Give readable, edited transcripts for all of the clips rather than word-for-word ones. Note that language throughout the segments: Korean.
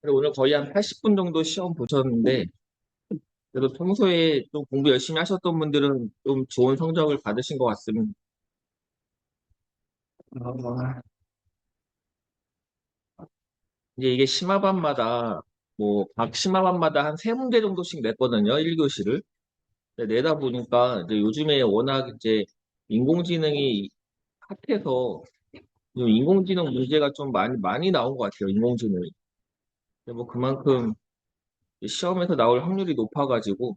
그리고 오늘 거의 한 80분 정도 시험 보셨는데, 그래도 평소에 좀 공부 열심히 하셨던 분들은 좀 좋은 성적을 받으신 것 같습니다. 어, 이제 이게 심화반마다, 각 심화반마다 한 세 문제 정도씩 냈거든요, 1교시를. 내다 보니까 이제 요즘에 워낙 이제 인공지능이 핫해서 좀 인공지능 문제가 좀 많이 나온 것 같아요, 인공지능이. 근데 뭐 그만큼 시험에서 나올 확률이 높아가지고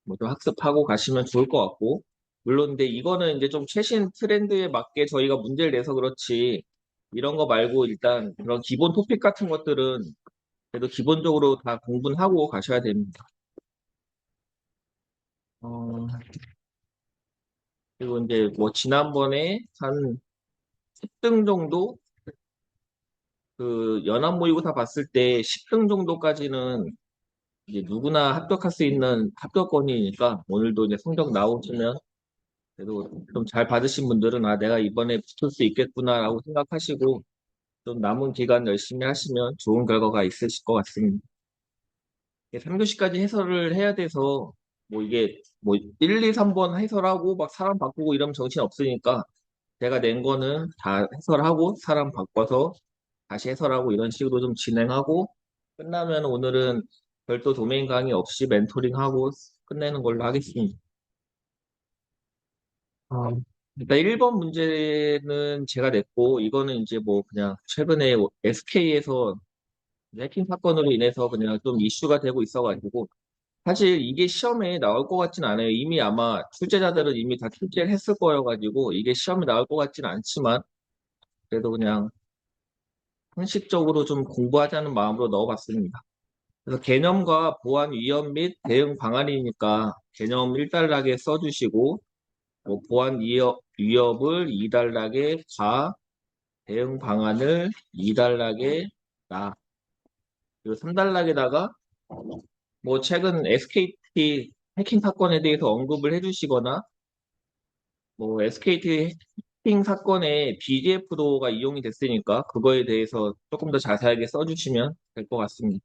뭐 좀 학습하고 가시면 좋을 것 같고, 물론 근데 이거는 이제 좀 최신 트렌드에 맞게 저희가 문제를 내서 그렇지, 이런 거 말고 일단 그런 기본 토픽 같은 것들은 그래도 기본적으로 다 공부는 하고 가셔야 됩니다. 어, 그리고 이제 뭐 지난번에 한 10등 정도, 그 연합 모의고사 봤을 때 10등 정도까지는 이제 누구나 합격할 수 있는 합격권이니까, 오늘도 이제 성적 나오시면 그래도 좀 잘 받으신 분들은 아, 내가 이번에 붙을 수 있겠구나라고 생각하시고 좀 남은 기간 열심히 하시면 좋은 결과가 있으실 것 같습니다. 3교시까지 해설을 해야 돼서 뭐 이게 뭐 1, 2, 3번 해설하고 막 사람 바꾸고 이러면 정신 없으니까, 제가 낸 거는 다 해설하고 사람 바꿔서 다시 해설하고 이런 식으로 좀 진행하고, 끝나면 오늘은 별도 도메인 강의 없이 멘토링하고 끝내는 걸로 하겠습니다. 어, 일단 1번 문제는 제가 냈고, 이거는 이제 뭐 그냥 최근에 SK에서 해킹 사건으로 인해서 그냥 좀 이슈가 되고 있어가지고, 사실 이게 시험에 나올 것 같진 않아요. 이미 아마 출제자들은 이미 다 출제를 했을 거여가지고 이게 시험에 나올 것 같진 않지만, 그래도 그냥 상식적으로 좀 공부하자는 마음으로 넣어봤습니다. 그래서 개념과 보안 위험 및 대응 방안이니까 개념 1단락에 써주시고, 뭐 보안 위협을 2단락에 가, 대응 방안을 2단락에 나, 그리고 3단락에다가 뭐 최근 SKT 해킹 사건에 대해서 언급을 해주시거나, 뭐 SKT 해킹 사건에 BGF도가 이용이 됐으니까 그거에 대해서 조금 더 자세하게 써주시면 될 것 같습니다.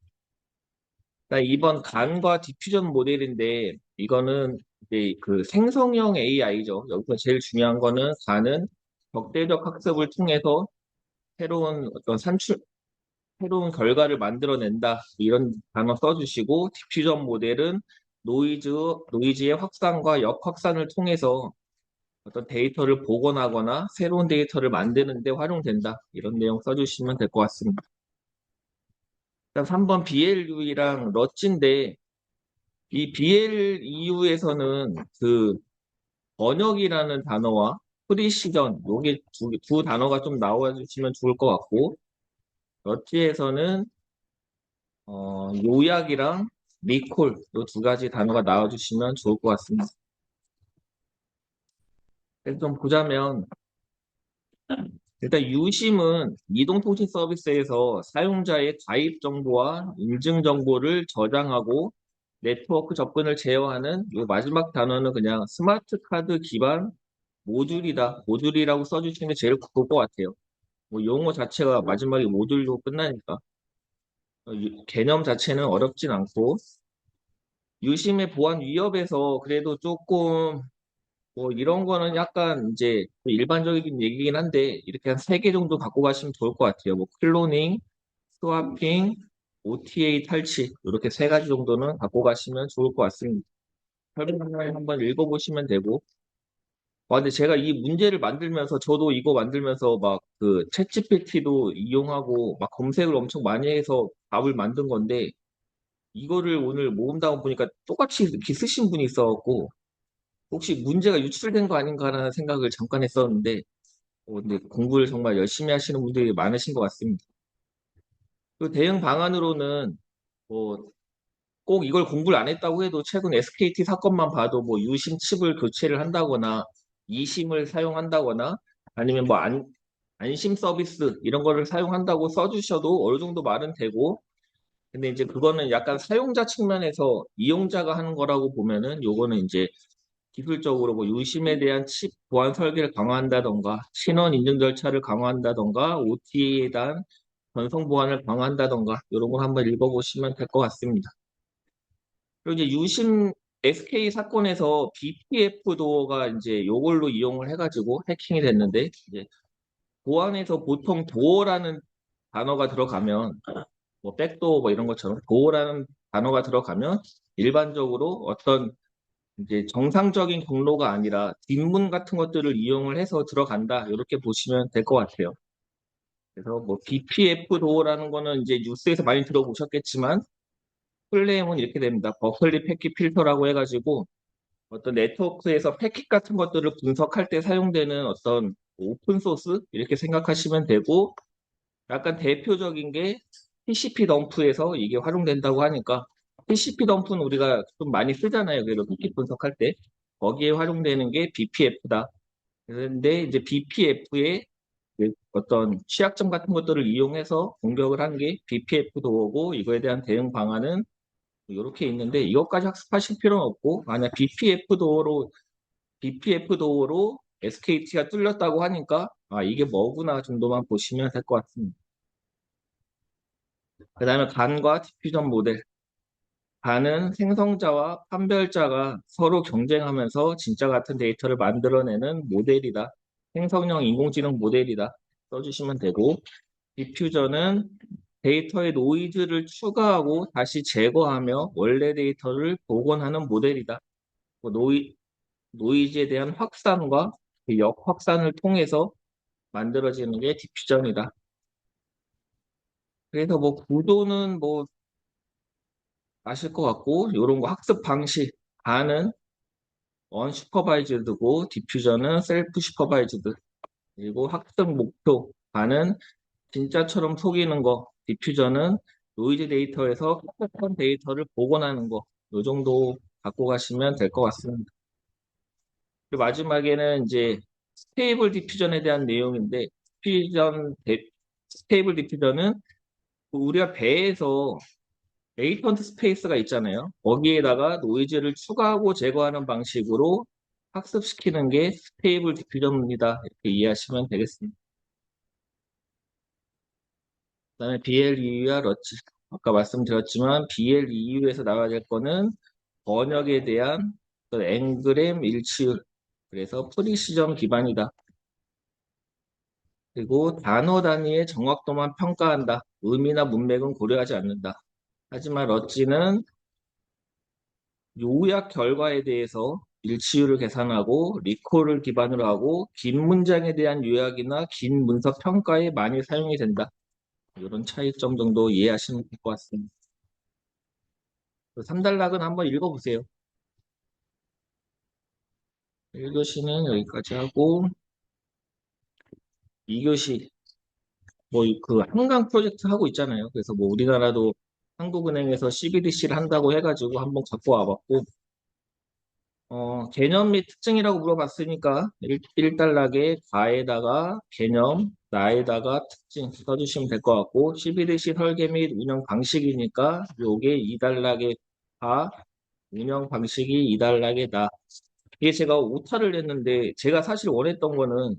2번 간과 디퓨전 모델인데, 이거는 이제 그 생성형 AI죠. 여기서 제일 중요한 거는 간은 적대적 학습을 통해서 새로운 어떤 새로운 결과를 만들어낸다. 이런 단어 써주시고, 디퓨전 모델은 노이즈의 확산과 역확산을 통해서 어떤 데이터를 복원하거나 새로운 데이터를 만드는 데 활용된다. 이런 내용 써주시면 될 것 같습니다. 일단 3번 BLU랑 러치인데, 이 BLEU에서는 그 번역이라는 단어와 프리시전, 요게 두 단어가 좀 나와주시면 좋을 것 같고, 러치에서는 요약이랑 리콜, 요 두 가지 단어가 나와주시면 좋을 것 같습니다. 그래서 좀 보자면, 일단 유심은 이동통신 서비스에서 사용자의 가입 정보와 인증 정보를 저장하고 네트워크 접근을 제어하는 요 마지막 단어는 그냥 스마트 카드 기반 모듈이다. 모듈이라고 써주시는 게 제일 좋을 것 같아요. 뭐 용어 자체가 마지막에 모듈로 끝나니까 개념 자체는 어렵진 않고, 유심의 보안 위협에서 그래도 조금 뭐 이런 거는 약간 이제 일반적인 얘기긴 한데, 이렇게 한 세 개 정도 갖고 가시면 좋을 것 같아요. 뭐 클로닝, 스와핑, OTA 탈취, 이렇게 세 가지 정도는 갖고 가시면 좋을 것 같습니다. 설명을 한번 읽어보시면 되고. 근데 제가 이 문제를 만들면서, 저도 이거 만들면서 막 그 챗GPT도 이용하고 막 검색을 엄청 많이 해서 답을 만든 건데, 이거를 오늘 모은다고 보니까 똑같이 이렇게 쓰신 분이 있어갖고 혹시 문제가 유출된 거 아닌가라는 생각을 잠깐 했었는데, 근데 공부를 정말 열심히 하시는 분들이 많으신 것 같습니다. 그 대응 방안으로는 뭐 꼭 이걸 공부를 안 했다고 해도 최근 SKT 사건만 봐도 뭐 유심 칩을 교체를 한다거나 이심을 사용한다거나 아니면 뭐 안심 서비스 이런 거를 사용한다고 써주셔도 어느 정도 말은 되고, 근데 이제 그거는 약간 사용자 측면에서 이용자가 하는 거라고 보면은, 요거는 이제 기술적으로 뭐 유심에 대한 칩 보안 설계를 강화한다던가 신원 인증 절차를 강화한다던가 OTA에 대한 전송 보안을 강화한다던가 이런 걸 한번 읽어보시면 될 것 같습니다. 그리고 이제 유심 SK 사건에서 BPF 도어가 이제 요걸로 이용을 해가지고 해킹이 됐는데 이제 보안에서 보통 도어라는 단어가 들어가면 뭐 백도어 뭐 이런 것처럼 도어라는 단어가 들어가면 일반적으로 어떤 이제 정상적인 경로가 아니라 뒷문 같은 것들을 이용을 해서 들어간다 이렇게 보시면 될 것 같아요. 그래서 뭐 BPF 도어라는 거는 이제 뉴스에서 많이 들어보셨겠지만 클레임은 이렇게 됩니다. 버클리 패킷 필터라고 해가지고 어떤 네트워크에서 패킷 같은 것들을 분석할 때 사용되는 어떤 오픈 소스 이렇게 생각하시면 되고 약간 대표적인 게 TCP 덤프에서 이게 활용된다고 하니까 TCP 덤프는 우리가 좀 많이 쓰잖아요. 그래도 패킷 분석할 때 거기에 활용되는 게 BPF다. 그런데 이제 BPF의 어떤 취약점 같은 것들을 이용해서 공격을 한 게 BPF 도어고 이거에 대한 대응 방안은 이렇게 있는데 이것까지 학습하실 필요는 없고 만약 BPF 도어로 SKT가 뚫렸다고 하니까 아 이게 뭐구나 정도만 보시면 될 것 같습니다. 그 다음에 간과 디퓨전 모델. 간은 생성자와 판별자가 서로 경쟁하면서 진짜 같은 데이터를 만들어내는 모델이다. 생성형 인공지능 모델이다. 써주시면 되고 디퓨전은 데이터의 노이즈를 추가하고 다시 제거하며 원래 데이터를 복원하는 모델이다. 뭐 노이즈에 대한 확산과 그 역확산을 통해서 만들어지는 게 디퓨전이다. 그래서 뭐 구도는 뭐 아실 것 같고 이런 거 학습 방식 반은 언슈퍼바이즈드고 디퓨전은 셀프 슈퍼바이즈드 그리고 학습 목표 반은 진짜처럼 속이는 거 디퓨전은 노이즈 데이터에서 똑같은 데이터를 복원하는 거 이 정도 갖고 가시면 될 것 같습니다. 그리고 마지막에는 이제 스테이블 디퓨전에 대한 내용인데 스테이블 디퓨전은 우리가 배에서 레이턴트 스페이스가 있잖아요. 거기에다가 노이즈를 추가하고 제거하는 방식으로 학습시키는 게 스테이블 디퓨전입니다. 이렇게 이해하시면 되겠습니다. 그다음에 BLEU와 러치. 아까 말씀드렸지만 BLEU에서 나와야 될 거는 번역에 대한 앵그램 일치율. 그래서 프리시전 기반이다. 그리고 단어 단위의 정확도만 평가한다. 의미나 문맥은 고려하지 않는다. 하지만 러치는 요약 결과에 대해서 일치율을 계산하고 리콜을 기반으로 하고 긴 문장에 대한 요약이나 긴 문서 평가에 많이 사용이 된다. 이런 차이점 정도 이해하시면 될 것 같습니다. 3단락은 한번 읽어보세요. 1교시는 여기까지 하고 2교시 뭐 그 한강 프로젝트 하고 있잖아요. 그래서 뭐 우리나라도 한국은행에서 CBDC를 한다고 해가지고 한번 갖고 와봤고 개념 및 특징이라고 물어봤으니까 1단락에 가에다가 개념, 나에다가 특징 써주시면 될 것 같고 CBDC 설계 및 운영 방식이니까 요게 2단락에 가, 운영 방식이 2단락에 나. 이게 제가 오타를 냈는데 제가 사실 원했던 거는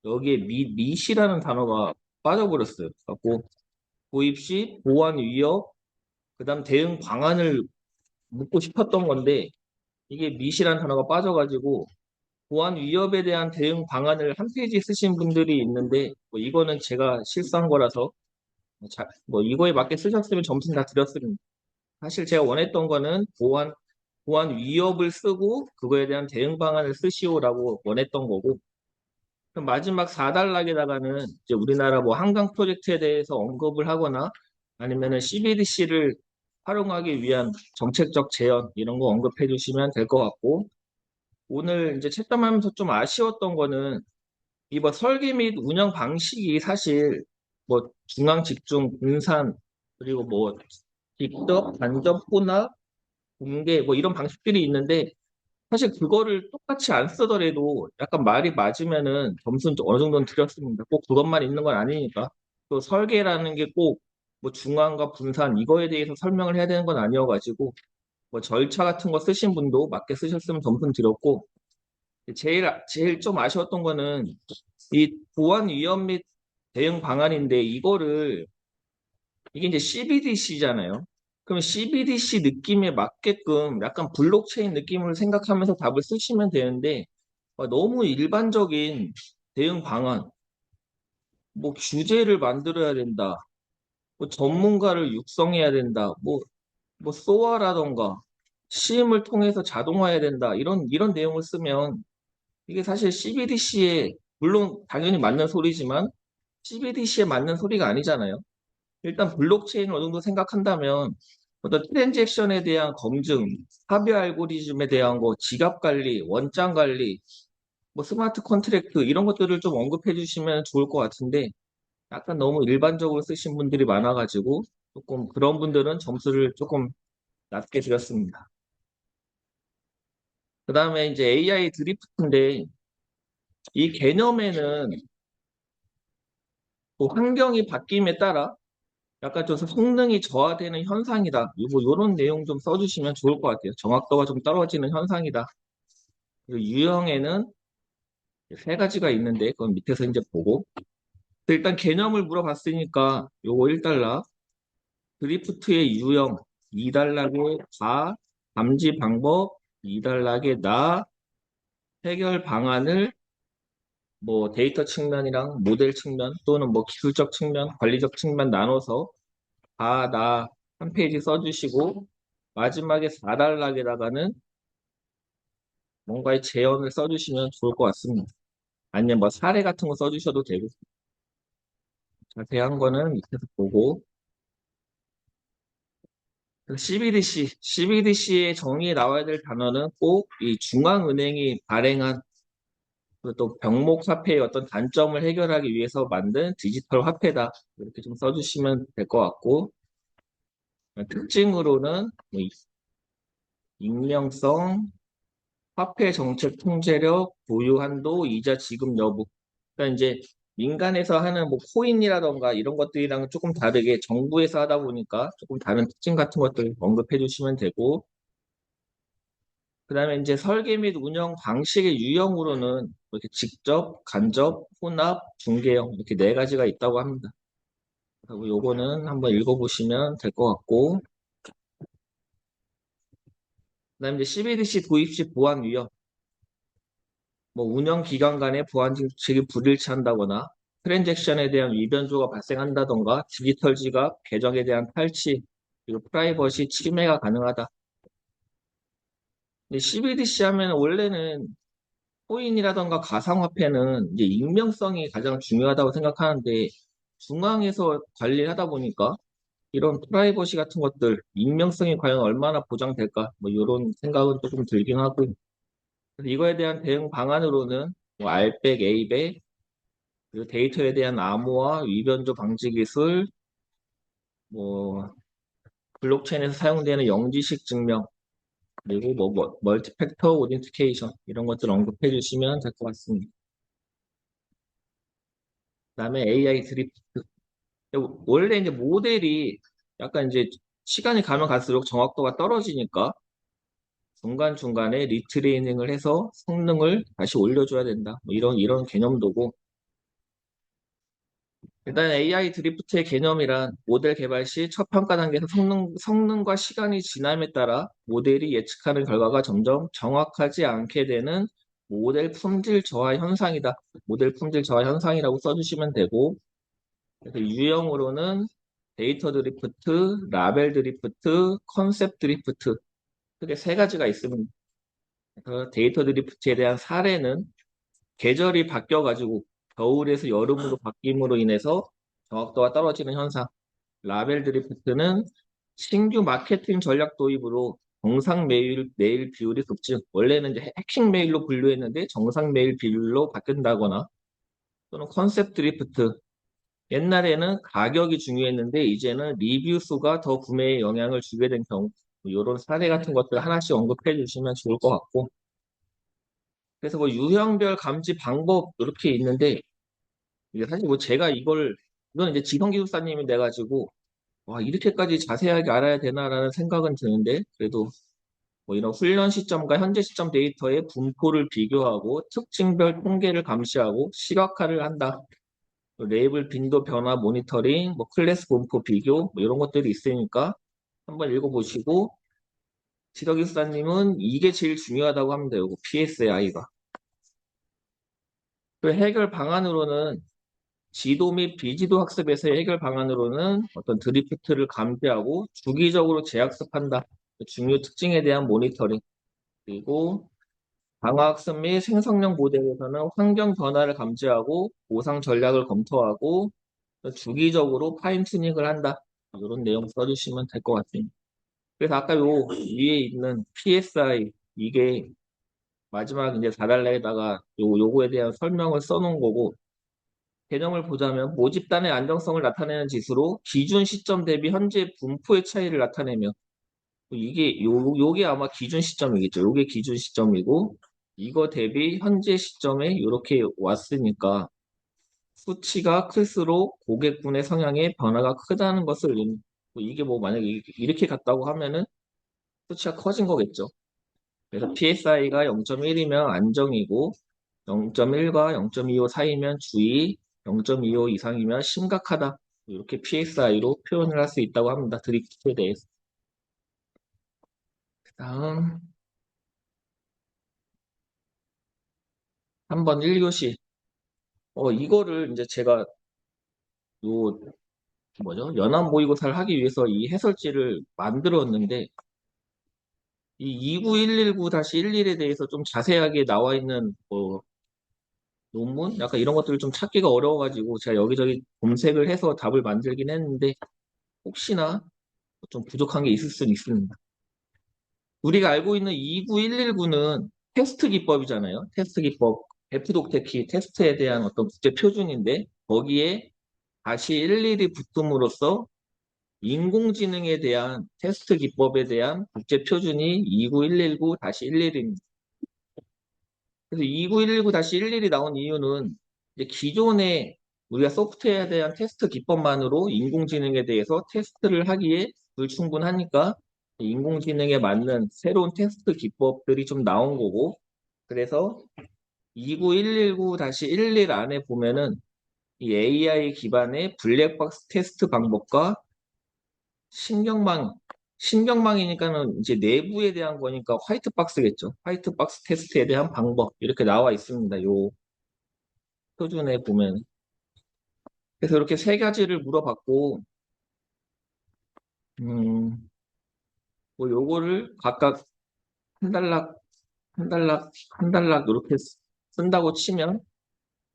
여기에 미시라는 단어가 빠져버렸어요. 갖고 도입 시 보안 위협, 그다음 대응 방안을 묻고 싶었던 건데 이게 미시라는 단어가 빠져가지고 보안 위협에 대한 대응 방안을 한 페이지 쓰신 분들이 있는데 뭐 이거는 제가 실수한 거라서 뭐 이거에 맞게 쓰셨으면 점수는 다 드렸습니다. 사실 제가 원했던 거는 보안 위협을 쓰고 그거에 대한 대응 방안을 쓰시오라고 원했던 거고 그럼 마지막 4단락에다가는 이제 우리나라 뭐 한강 프로젝트에 대해서 언급을 하거나 아니면은 CBDC를 활용하기 위한 정책적 제언 이런 거 언급해 주시면 될 것 같고 오늘 이제 채점하면서 좀 아쉬웠던 거는 이번 설계 및 운영 방식이 사실 뭐 중앙 집중, 분산 그리고 뭐 직접, 간접, 혼합, 공개 뭐 이런 방식들이 있는데 사실 그거를 똑같이 안 쓰더라도 약간 말이 맞으면은 점수는 좀 어느 정도는 드렸습니다. 꼭 그것만 있는 건 아니니까. 또 설계라는 게 꼭 뭐 중앙과 분산 이거에 대해서 설명을 해야 되는 건 아니어가지고 뭐 절차 같은 거 쓰신 분도 맞게 쓰셨으면 점수는 드렸고 제일 좀 아쉬웠던 거는 이 보안 위험 및 대응 방안인데 이거를 이게 이제 CBDC잖아요. 그럼 CBDC 느낌에 맞게끔 약간 블록체인 느낌을 생각하면서 답을 쓰시면 되는데 너무 일반적인 대응 방안, 뭐 규제를 만들어야 된다, 뭐 전문가를 육성해야 된다, 뭐 소아라던가 시음을 통해서 자동화해야 된다 이런 내용을 쓰면 이게 사실 CBDC에 물론 당연히 맞는 소리지만 CBDC에 맞는 소리가 아니잖아요. 일단 블록체인을 어느 정도 생각한다면 어떤 트랜잭션에 대한 검증, 합의 알고리즘에 대한 거, 지갑 관리, 원장 관리, 뭐 스마트 컨트랙트 이런 것들을 좀 언급해 주시면 좋을 것 같은데 약간 너무 일반적으로 쓰신 분들이 많아가지고 조금 그런 분들은 점수를 조금 낮게 드렸습니다. 그 다음에 이제 AI 드리프트인데 이 개념에는 뭐 환경이 바뀜에 따라 약간 좀 성능이 저하되는 현상이다. 이런 내용 좀 써주시면 좋을 것 같아요. 정확도가 좀 떨어지는 현상이다. 그리고 유형에는 세 가지가 있는데 그건 밑에서 이제 보고 일단 개념을 물어봤으니까 요거 1달러 드리프트의 유형 2달러의 가 감지 방법 2달러의 나 해결 방안을 뭐 데이터 측면이랑 모델 측면 또는 뭐 기술적 측면 관리적 측면 나눠서 다 나 한 페이지 써주시고 마지막에 4단락에다가는 뭔가의 제언을 써주시면 좋을 것 같습니다. 아니면 뭐 사례 같은 거 써주셔도 되고 자세한 거는 밑에서 보고 CBDC의 정의에 나와야 될 단어는 꼭 이 중앙은행이 발행한 그또 병목 화폐의 어떤 단점을 해결하기 위해서 만든 디지털 화폐다. 이렇게 좀 써주시면 될 것 같고 특징으로는 뭐 익명성, 화폐 정책 통제력, 보유 한도, 이자 지급 여부. 그러니까 이제 민간에서 하는 뭐 코인이라던가 이런 것들이랑 조금 다르게 정부에서 하다 보니까 조금 다른 특징 같은 것들 언급해 주시면 되고, 그다음에 이제 설계 및 운영 방식의 유형으로는 뭐 이렇게 직접, 간접, 혼합, 중개형 이렇게 네 가지가 있다고 합니다. 그리고 요거는 한번 읽어보시면 될 것 같고, 그다음에 이제 CBDC 도입 시 보안 위험. 뭐 운영 기간 간의 보안 정책이 불일치한다거나 트랜잭션에 대한 위변조가 발생한다던가 디지털 지갑, 계정에 대한 탈취, 그리고 프라이버시 침해가 가능하다. 근데 CBDC 하면 원래는 코인이라던가 가상화폐는 이제 익명성이 가장 중요하다고 생각하는데 중앙에서 관리를 하다 보니까 이런 프라이버시 같은 것들, 익명성이 과연 얼마나 보장될까? 뭐 이런 생각은 조금 들긴 하고 그래서 이거에 대한 대응 방안으로는 뭐 알백, 에이백 그리고 데이터에 대한 암호화, 위변조 방지 기술, 뭐 블록체인에서 사용되는 영지식 증명, 그리고 뭐 멀티팩터 오덴티케이션 이런 것들 언급해 주시면 될 것 같습니다. 그다음에 AI 드리프트. 원래 이제 모델이 약간 이제 시간이 가면 갈수록 정확도가 떨어지니까 중간중간에 리트레이닝을 해서 성능을 다시 올려줘야 된다. 뭐 이런 개념도고 일단 AI 드리프트의 개념이란 모델 개발 시 첫 평가 단계에서 성능과 시간이 지남에 따라 모델이 예측하는 결과가 점점 정확하지 않게 되는 모델 품질 저하 현상이다. 모델 품질 저하 현상이라고 써주시면 되고, 그래서 유형으로는 데이터 드리프트, 라벨 드리프트, 컨셉 드리프트 크게 세 가지가 있습니다. 그래서 데이터 드리프트에 대한 사례는 계절이 바뀌어가지고 겨울에서 여름으로 바뀜으로 인해서 정확도가 떨어지는 현상. 라벨 드리프트는 신규 마케팅 전략 도입으로 정상 메일 비율이 급증. 원래는 이제 해킹 메일로 분류했는데 정상 메일 비율로 바뀐다거나 또는 컨셉 드리프트. 옛날에는 가격이 중요했는데 이제는 리뷰 수가 더 구매에 영향을 주게 된 경우. 이런 사례 같은 것들 하나씩 언급해 주시면 좋을 것 같고. 그래서 뭐 유형별 감지 방법 이렇게 있는데 이게 사실 뭐 제가 이건 이제 지성기술사님이 돼가지고 와 이렇게까지 자세하게 알아야 되나라는 생각은 드는데 그래도 뭐 이런 훈련 시점과 현재 시점 데이터의 분포를 비교하고 특징별 통계를 감시하고 시각화를 한다. 레이블 빈도 변화 모니터링, 뭐 클래스 분포 비교, 뭐 이런 것들이 있으니까 한번 읽어보시고, 지덕일사님은 이게 제일 중요하다고 합니다. 요거 PSAI가. 그 해결 방안으로는 지도 및 비지도 학습에서의 해결 방안으로는 어떤 드리프트를 감지하고 주기적으로 재학습한다. 그 중요 특징에 대한 모니터링. 그리고 방어학습 및 생성형 모델에서는 환경 변화를 감지하고 보상 전략을 검토하고 주기적으로 파인 튜닝을 한다. 이런 내용 써주시면 될 것 같습니다. 그래서 아까 요 위에 있는 PSI 이게 마지막 이제 4달러에다가 요거에 대한 설명을 써놓은 거고 개념을 보자면 모집단의 안정성을 나타내는 지수로 기준 시점 대비 현재 분포의 차이를 나타내며 요게 아마 기준 시점이겠죠. 요게 기준 시점이고 이거 대비 현재 시점에 이렇게 왔으니까 수치가 클수록 고객군의 성향의 변화가 크다는 것을 이게 뭐 만약에 이렇게 갔다고 하면은 수치가 커진 거겠죠. 그래서 PSI가 0.1이면 안정이고 0.1과 0.25 사이면 주의, 0.25 이상이면 심각하다. 이렇게 PSI로 표현을 할 수 있다고 합니다. 드리프트에 대해서. 다음 3번 1교시. 이거를 이제 제가 요 뭐죠? 연합 모의고사를 하기 위해서 이 해설지를 만들었는데 이 29119-11에 대해서 좀 자세하게 나와 있는 뭐 논문? 약간 이런 것들을 좀 찾기가 어려워가지고 제가 여기저기 검색을 해서 답을 만들긴 했는데 혹시나 좀 부족한 게 있을 수는 있습니다. 우리가 알고 있는 29119는 테스트 기법이잖아요. 테스트 기법. F독테키 테스트에 대한 어떤 국제 표준인데 거기에 다시 일일이 붙음으로써 인공지능에 대한 테스트 기법에 대한 국제 표준이 29119-11입니다. 그래서 29119-11이 나온 이유는 이제 기존에 우리가 소프트웨어에 대한 테스트 기법만으로 인공지능에 대해서 테스트를 하기에 불충분하니까 인공지능에 맞는 새로운 테스트 기법들이 좀 나온 거고 그래서 29119-11 안에 보면은 이 AI 기반의 블랙박스 테스트 방법과 신경망, 신경망이니까는 이제 내부에 대한 거니까 화이트박스겠죠. 화이트박스 테스트에 대한 방법 이렇게 나와 있습니다. 요 표준에 보면. 그래서 이렇게 세 가지를 물어봤고, 음, 뭐 요거를 각각 한 달락, 한 달락, 한 달락 이렇게 쓴다고 치면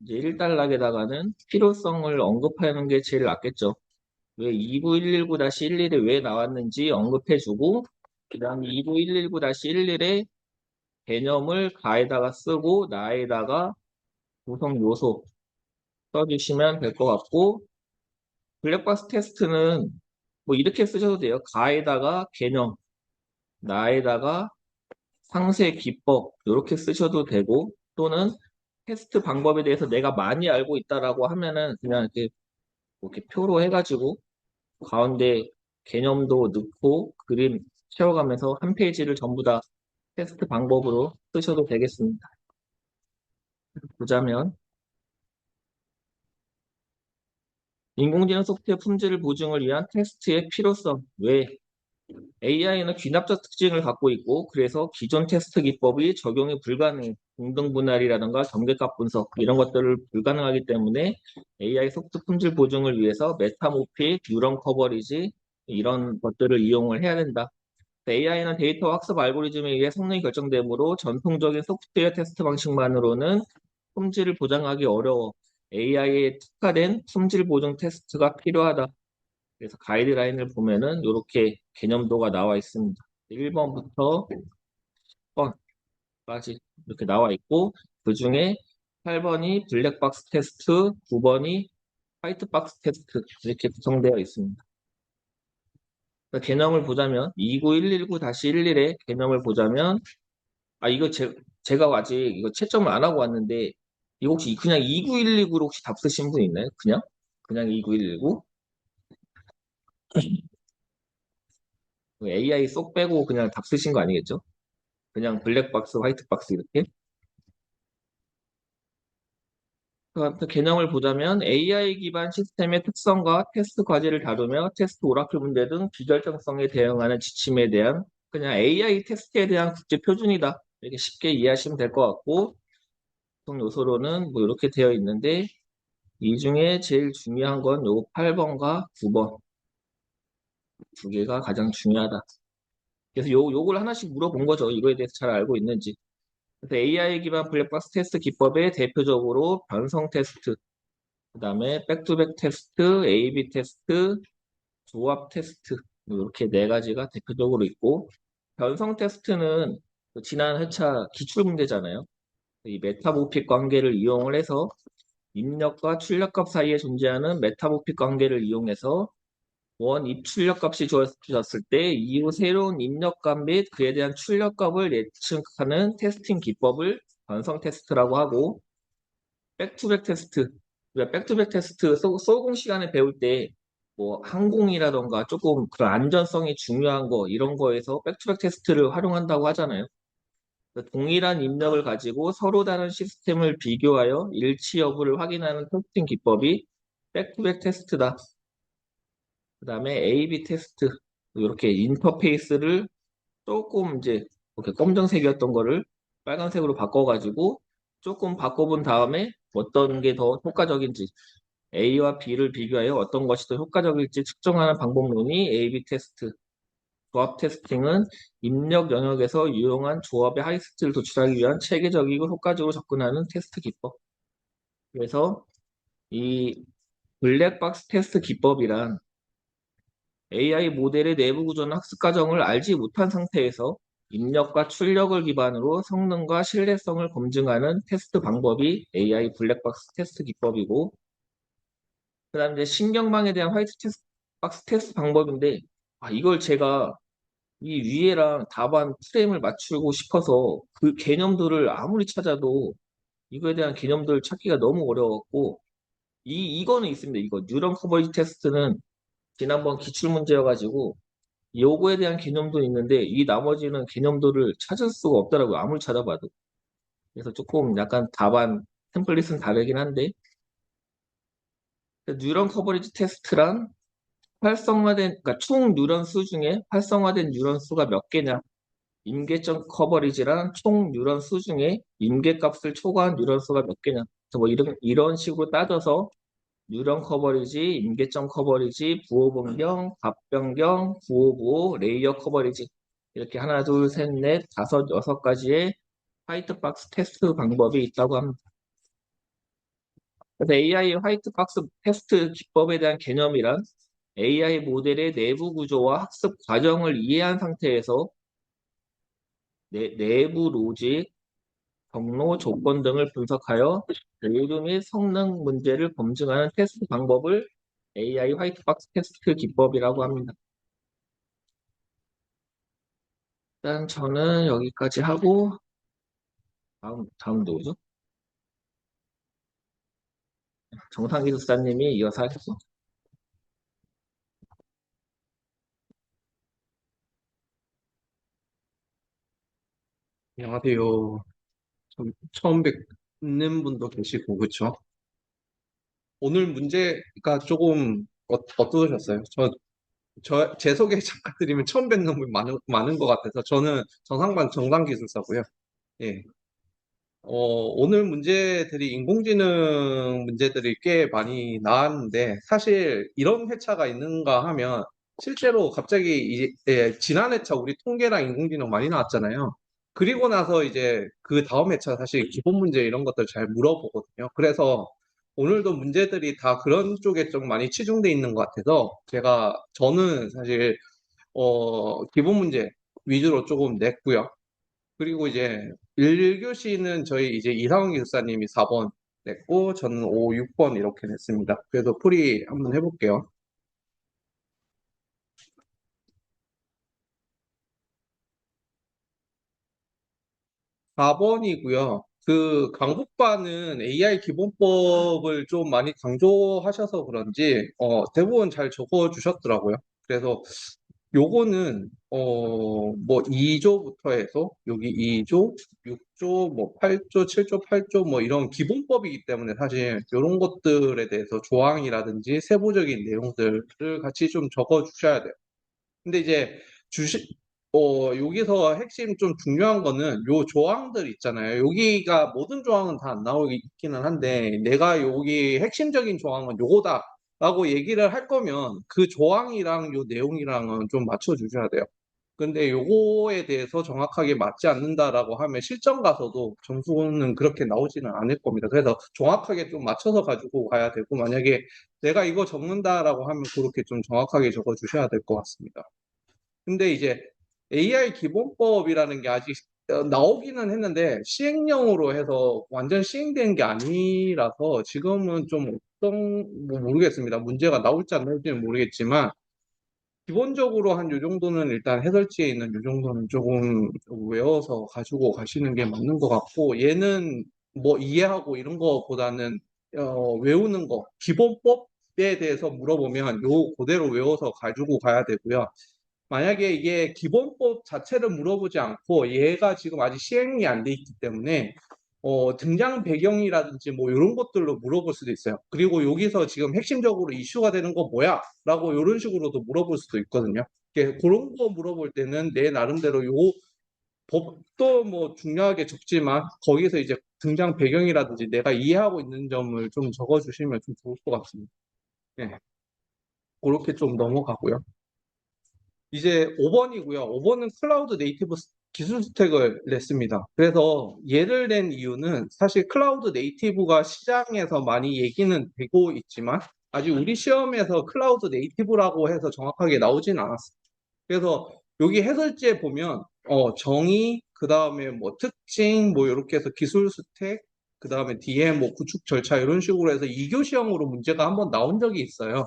이제 1달락에다가는 필요성을 언급하는 게 제일 낫겠죠. 왜 29119-11에 왜 나왔는지 언급해주고, 그 다음에 29119-11에 개념을 가에다가 쓰고 나에다가 구성 요소 써주시면 될 것 같고 블랙박스 테스트는 뭐 이렇게 쓰셔도 돼요. 가에다가 개념, 나에다가 상세 기법 이렇게 쓰셔도 되고 또는 테스트 방법에 대해서 내가 많이 알고 있다라고 하면은 그냥 이렇게 뭐 이렇게 표로 해가지고 가운데 개념도 넣고 그림 채워가면서 한 페이지를 전부 다 테스트 방법으로 쓰셔도 되겠습니다. 보자면 인공지능 소프트웨어 품질 보증을 위한 테스트의 필요성. 왜? AI는 귀납적 특징을 갖고 있고 그래서 기존 테스트 기법이 적용이 불가능해. 공등 분할이라든가 경계값 분석 이런 것들을 불가능하기 때문에 AI 소프트 품질 보증을 위해서 메타모픽, 뉴런 커버리지 이런 것들을 이용을 해야 된다. AI는 데이터 학습 알고리즘에 의해 성능이 결정되므로 전통적인 소프트웨어 테스트 방식만으로는 품질을 보장하기 어려워. AI에 특화된 품질 보증 테스트가 필요하다. 그래서 가이드라인을 보면은 이렇게 개념도가 나와 있습니다. 1번부터 10번까지 이렇게 나와 있고 그 중에 8번이 블랙박스 테스트, 9번이 화이트박스 테스트 이렇게 구성되어 있습니다. 그러니까 개념을 보자면 29119-11의 개념을 보자면 이거 제가 아직 이거 채점을 안 하고 왔는데 이거 혹시 그냥 29119로 혹시 답 쓰신 분 있나요? 그냥 29119? AI 쏙 빼고 그냥 답 쓰신 거 아니겠죠? 그냥 블랙박스, 화이트박스 이렇게. 그 개념을 보자면 AI 기반 시스템의 특성과 테스트 과제를 다루며 테스트 오라클 문제 등 비결정성에 대응하는 지침에 대한 그냥 AI 테스트에 대한 국제 표준이다. 이렇게 쉽게 이해하시면 될 것 같고, 구성 요소로는 뭐 이렇게 되어 있는데, 이 중에 제일 중요한 건 요 8번과 9번 두 개가 가장 중요하다. 그래서 요걸 하나씩 물어본 거죠. 이거에 대해서 잘 알고 있는지. 그래서 AI 기반 블랙박스 테스트 기법에 대표적으로 변성 테스트, 그 다음에 백투백 테스트, A/B 테스트, 조합 테스트 이렇게 네 가지가 대표적으로 있고 변성 테스트는 그 지난 회차 기출 문제잖아요. 이 메타모픽 관계를 이용을 해서 입력과 출력값 사이에 존재하는 메타모픽 관계를 이용해서 원 입출력값이 주어졌을 때 이후 새로운 입력값 및 그에 대한 출력값을 예측하는 테스팅 기법을 변성 테스트라고 하고 백투백 테스트. 우리가 백투백 테스트 소공 시간에 배울 때 뭐 항공이라던가 조금 그런 안전성이 중요한 거 이런 거에서 백투백 테스트를 활용한다고 하잖아요. 그래서 동일한 입력을 가지고 서로 다른 시스템을 비교하여 일치 여부를 확인하는 테스팅 기법이 백투백 테스트다. 그 다음에 A/B 테스트. 이렇게 인터페이스를 조금 이제 이렇게 검정색이었던 거를 빨간색으로 바꿔가지고 조금 바꿔본 다음에 어떤 게 더 효과적인지 A와 B를 비교하여 어떤 것이 더 효과적일지 측정하는 방법론이 A/B 테스트. 조합 테스팅은 입력 영역에서 유용한 조합의 하이스트를 도출하기 위한 체계적이고 효과적으로 접근하는 테스트 기법. 그래서 이 블랙박스 테스트 기법이란 AI 모델의 내부 구조나 학습 과정을 알지 못한 상태에서 입력과 출력을 기반으로 성능과 신뢰성을 검증하는 테스트 방법이 AI 블랙박스 테스트 기법이고, 그다음 이제 신경망에 대한 화이트 테스트 박스 테스트 방법인데, 이걸 제가 이 위에랑 답안 프레임을 맞추고 싶어서 그 개념들을 아무리 찾아도 이거에 대한 개념들 찾기가 너무 어려웠고, 이거는 있습니다. 이거 뉴런 커버리지 테스트는 지난번 기출 문제여가지고 요거에 대한 개념도 있는데 이 나머지는 개념들을 찾을 수가 없더라고요. 아무리 찾아봐도. 그래서 조금 약간 답안 템플릿은 다르긴 한데 뉴런 커버리지 테스트란 활성화된 그러니까 총 뉴런 수 중에 활성화된 뉴런 수가 몇 개냐 임계점 커버리지란 총 뉴런 수 중에 임계값을 초과한 뉴런 수가 몇 개냐 그래서 뭐 이런 식으로 따져서 뉴런 커버리지, 임계점 커버리지, 부호 변경, 값 변경, 부호, 레이어 커버리지 이렇게 하나, 둘, 셋, 넷, 다섯, 여섯 가지의 화이트박스 테스트 방법이 있다고 합니다. 그래서 AI 화이트박스 테스트 기법에 대한 개념이란 AI 모델의 내부 구조와 학습 과정을 이해한 상태에서 내부 로직, 경로, 조건 등을 분석하여 오류 및 성능 문제를 검증하는 테스트 방법을 AI 화이트박스 테스트 기법이라고 합니다. 일단 저는 여기까지 하고 다음 누구죠? 정상기 수사님이 이어서 하시죠. 안녕하세요. 처음 뵙는 분도 계시고, 그쵸? 오늘 문제가 조금 어떠셨어요? 제 소개 잠깐 드리면 처음 뵙는 분 많은 것 같아서 저는 정상반 정상기술사고요. 예. 오늘 문제들이 인공지능 문제들이 꽤 많이 나왔는데 사실 이런 회차가 있는가 하면 실제로 갑자기 지난 회차 우리 통계랑 인공지능 많이 나왔잖아요. 그리고 나서 이제 그 다음 회차 사실 기본 문제 이런 것들 잘 물어보거든요. 그래서 오늘도 문제들이 다 그런 쪽에 좀 많이 치중돼 있는 것 같아서 저는 사실 기본 문제 위주로 조금 냈고요. 그리고 이제 1교시는 저희 이제 이상원 기숙사님이 4번 냈고 저는 5, 6번 이렇게 냈습니다. 그래서 풀이 한번 해볼게요. 4번이고요. 그 강북반은 AI 기본법을 좀 많이 강조하셔서 그런지 대부분 잘 적어 주셨더라고요. 그래서 요거는 뭐 2조부터 해서 여기 2조, 6조, 뭐 8조, 7조, 8조 뭐 이런 기본법이기 때문에 사실 이런 것들에 대해서 조항이라든지 세부적인 내용들을 같이 좀 적어 주셔야 돼요. 근데 이제 주식 여기서 핵심 좀 중요한 거는 요 조항들 있잖아요. 여기가 모든 조항은 다 안 나오기는 한데 내가 여기 핵심적인 조항은 요거다라고 얘기를 할 거면 그 조항이랑 요 내용이랑은 좀 맞춰 주셔야 돼요. 근데 요거에 대해서 정확하게 맞지 않는다라고 하면 실전 가서도 점수는 그렇게 나오지는 않을 겁니다. 그래서 정확하게 좀 맞춰서 가지고 가야 되고 만약에 내가 이거 적는다라고 하면 그렇게 좀 정확하게 적어 주셔야 될 것 같습니다. 근데 이제 AI 기본법이라는 게 아직 나오기는 했는데 시행령으로 해서 완전 시행된 게 아니라서 지금은 좀 어떤 뭐 모르겠습니다. 문제가 나올지 안 나올지는 모르겠지만 기본적으로 한 요 정도는 일단 해설지에 있는 요 정도는 조금 외워서 가지고 가시는 게 맞는 것 같고 얘는 뭐 이해하고 이런 거보다는 외우는 거 기본법에 대해서 물어보면 요 그대로 외워서 가지고 가야 되고요. 만약에 이게 기본법 자체를 물어보지 않고 얘가 지금 아직 시행이 안 돼 있기 때문에 등장 배경이라든지 뭐 이런 것들로 물어볼 수도 있어요. 그리고 여기서 지금 핵심적으로 이슈가 되는 거 뭐야? 라고 이런 식으로도 물어볼 수도 있거든요. 그런 거 물어볼 때는 내 나름대로 요 법도 뭐 중요하게 적지만 거기서 이제 등장 배경이라든지 내가 이해하고 있는 점을 좀 적어주시면 좀 좋을 것 같습니다. 네, 그렇게 좀 넘어가고요. 이제 5번이고요. 5번은 클라우드 네이티브 기술 스택을 냈습니다. 그래서 얘를 낸 이유는 사실 클라우드 네이티브가 시장에서 많이 얘기는 되고 있지만 아직 우리 시험에서 클라우드 네이티브라고 해서 정확하게 나오진 않았어요. 그래서 여기 해설지에 보면 정의, 그 다음에 뭐 특징, 뭐 이렇게 해서 기술 스택, 그 다음에 뒤에 뭐 구축 절차 이런 식으로 해서 2교 시험으로 문제가 한번 나온 적이 있어요.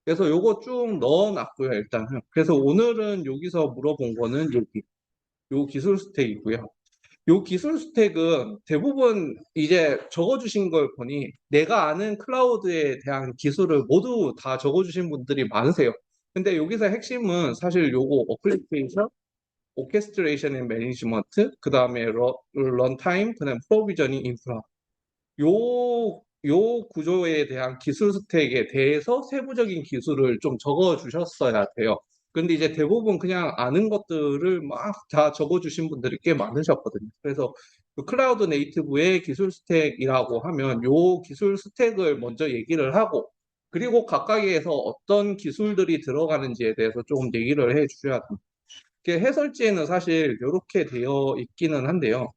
그래서 요거 쭉 넣어놨고요, 일단은. 그래서 오늘은 여기서 물어본 거는 여기, 요 기술 스택이고요. 요 기술 스택은 대부분 이제 적어주신 걸 보니 내가 아는 클라우드에 대한 기술을 모두 다 적어주신 분들이 많으세요. 근데 여기서 핵심은 사실 요거 어플리케이션, 오케스트레이션 앤 매니지먼트, 그 다음에 런타임, 그 다음에 프로비저닝 인프라. 요 구조에 대한 기술 스택에 대해서 세부적인 기술을 좀 적어 주셨어야 돼요. 근데 이제 대부분 그냥 아는 것들을 막 다 적어 주신 분들이 꽤 많으셨거든요. 그래서 그 클라우드 네이티브의 기술 스택이라고 하면 요 기술 스택을 먼저 얘기를 하고 그리고 각각에서 어떤 기술들이 들어가는지에 대해서 조금 얘기를 해 주셔야 됩니다. 해설지에는 사실 이렇게 되어 있기는 한데요.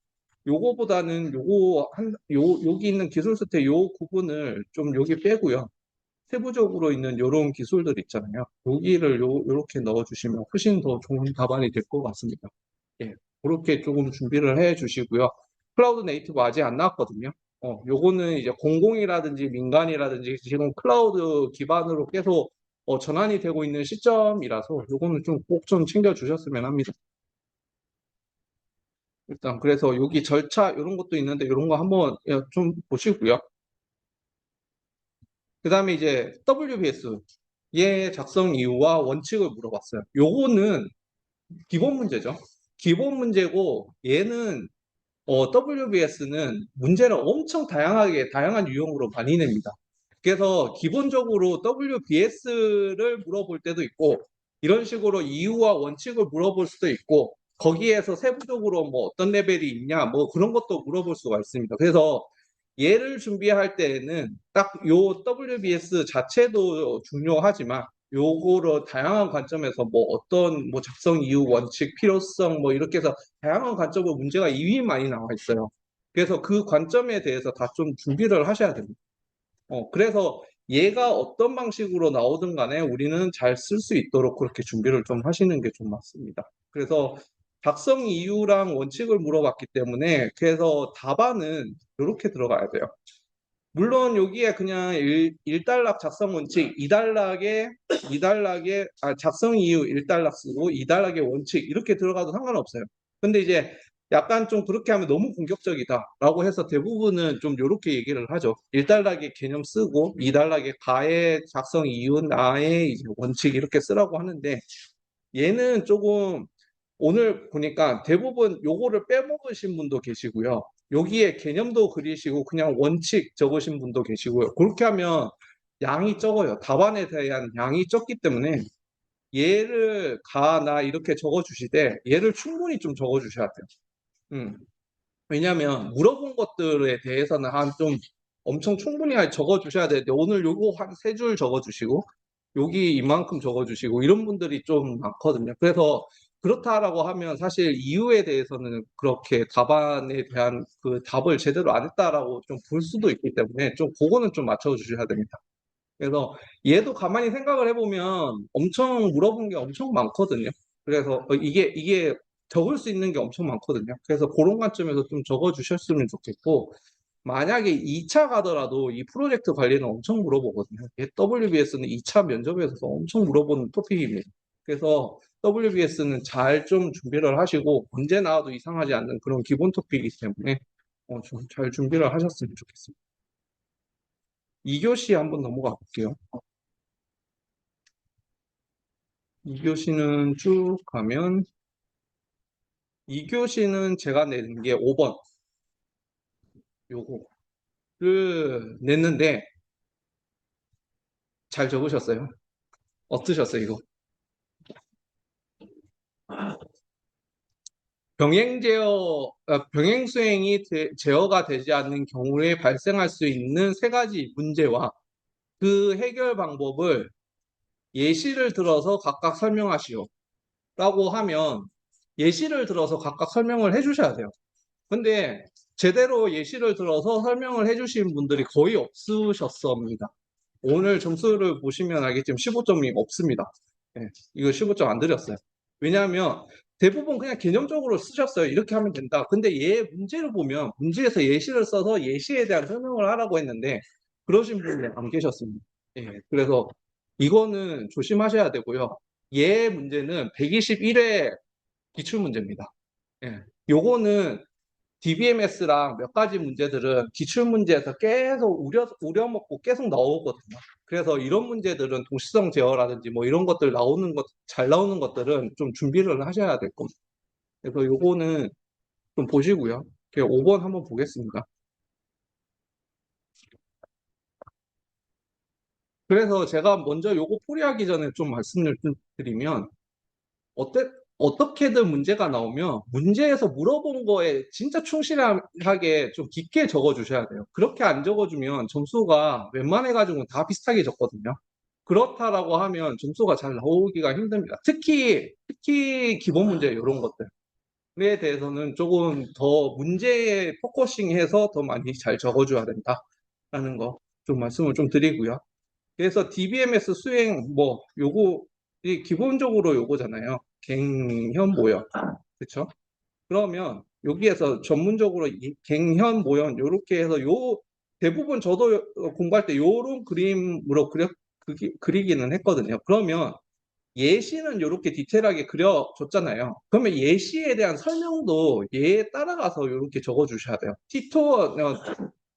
요거보다는 여기 있는 기술 스택 요 부분을 좀 여기 빼고요. 세부적으로 있는 요런 기술들 있잖아요. 여기를 요렇게 넣어주시면 훨씬 더 좋은 답안이 될 것 같습니다. 예, 그렇게 조금 준비를 해 주시고요. 클라우드 네이티브 아직 안 나왔거든요. 요거는 이제 공공이라든지 민간이라든지 지금 클라우드 기반으로 계속 전환이 되고 있는 시점이라서 요거는 좀 꼭 좀 챙겨 주셨으면 합니다. 일단 그래서 여기 절차 이런 것도 있는데 이런 거 한번 좀 보시고요. 그 다음에 이제 WBS 얘 작성 이유와 원칙을 물어봤어요. 요거는 기본 문제죠. 기본 문제고 얘는 WBS는 문제를 엄청 다양한 유형으로 많이 냅니다. 그래서 기본적으로 WBS를 물어볼 때도 있고, 이런 식으로 이유와 원칙을 물어볼 수도 있고, 거기에서 세부적으로 뭐 어떤 레벨이 있냐, 뭐 그런 것도 물어볼 수가 있습니다. 그래서 얘를 준비할 때는 딱 요 WBS 자체도 중요하지만, 요거로 다양한 관점에서 뭐 어떤 뭐 작성 이유, 원칙, 필요성 뭐 이렇게 해서 다양한 관점으로 문제가 이미 많이 나와 있어요. 그래서 그 관점에 대해서 다 좀 준비를 하셔야 됩니다. 그래서 얘가 어떤 방식으로 나오든 간에 우리는 잘 쓸 수 있도록 그렇게 준비를 좀 하시는 게 좀 맞습니다. 그래서 작성 이유랑 원칙을 물어봤기 때문에 그래서 답안은 이렇게 들어가야 돼요. 물론 여기에 그냥 1단락 작성 원칙, 2단락에 작성 이유 1단락 쓰고 2단락의 원칙 이렇게 들어가도 상관없어요. 근데 이제 약간 좀 그렇게 하면 너무 공격적이다라고 해서 대부분은 좀 이렇게 얘기를 하죠. 1단락의 개념 쓰고 2단락의 가의 작성 이유, 나의 이제 원칙 이렇게 쓰라고 하는데 얘는 조금 오늘 보니까 대부분 요거를 빼먹으신 분도 계시고요. 여기에 개념도 그리시고 그냥 원칙 적으신 분도 계시고요. 그렇게 하면 양이 적어요. 답안에 대한 양이 적기 때문에 얘를 나 이렇게 적어주시되 얘를 충분히 좀 적어주셔야 돼요. 음. 왜냐하면 물어본 것들에 대해서는 한 좀 엄청 충분히 적어주셔야 되는데 오늘 요거 한 세 줄 적어주시고 여기 이만큼 적어주시고 이런 분들이 좀 많거든요. 그래서 그렇다라고 하면 사실 이유에 대해서는 그렇게 답안에 대한 그 답을 제대로 안 했다라고 좀 볼 수도 있기 때문에 좀 그거는 좀 맞춰주셔야 됩니다. 그래서 얘도 가만히 생각을 해보면 엄청 물어본 게 엄청 많거든요. 그래서 이게 적을 수 있는 게 엄청 많거든요. 그래서 그런 관점에서 좀 적어주셨으면 좋겠고, 만약에 2차 가더라도 이 프로젝트 관리는 엄청 물어보거든요. WBS는 2차 면접에서 엄청 물어보는 토픽입니다. 그래서 WBS는 잘 좀 준비를 하시고 언제 나와도 이상하지 않는 그런 기본 토픽이기 때문에 좀 잘 준비를 하셨으면 좋겠습니다. 2교시 한번 넘어가 볼게요. 2교시는 쭉 가면 2교시는 제가 낸 게 5번 요거를 냈는데 잘 적으셨어요? 어떠셨어요 이거? 병행 수행이 제어가 되지 않는 경우에 발생할 수 있는 세 가지 문제와 그 해결 방법을 예시를 들어서 각각 설명하시오 라고 하면 예시를 들어서 각각 설명을 해주셔야 돼요. 근데 제대로 예시를 들어서 설명을 해주신 분들이 거의 없으셨습니다. 오늘 점수를 보시면 알겠지만 15점이 없습니다. 예, 이거 15점 안 드렸어요. 왜냐하면 대부분 그냥 개념적으로 쓰셨어요. 이렇게 하면 된다. 근데 얘 문제를 보면 문제에서 예시를 써서 예시에 대한 설명을 하라고 했는데 그러신 분이 안 계셨습니다. 예, 그래서 이거는 조심하셔야 되고요. 얘 문제는 121회 기출문제입니다. 예, 요거는 DBMS랑 몇 가지 문제들은 기출문제에서 계속 우려먹고 계속 나오거든요. 그래서 이런 문제들은 동시성 제어라든지 뭐 이런 것들 잘 나오는 것들은 좀 준비를 하셔야 될 겁니다. 그래서 요거는 좀 보시고요. 5번 한번 보겠습니다. 그래서 제가 먼저 요거 풀이하기 전에 좀 말씀을 좀 드리면 어때, 어떻게든 문제가 나오면 문제에서 물어본 거에 진짜 충실하게 좀 깊게 적어주셔야 돼요. 그렇게 안 적어주면 점수가 웬만해가지고 다 비슷하게 적거든요. 그렇다라고 하면 점수가 잘 나오기가 힘듭니다. 특히 기본 문제 이런 것들에 대해서는 조금 더 문제에 포커싱해서 더 많이 잘 적어줘야 된다라는 거 좀 말씀을 좀 드리고요. 그래서 DBMS 수행 뭐 요거 이 기본적으로 요거잖아요. 갱현 모형. 그렇죠? 그러면 여기에서 전문적으로 이 갱현 모형 요렇게 해서 요 대부분 저도 공부할 때 요런 그림으로 그리기는 했거든요. 그러면 예시는 이렇게 디테일하게 그려줬잖아요. 그러면 예시에 대한 설명도 얘에 따라가서 이렇게 적어주셔야 돼요. T2,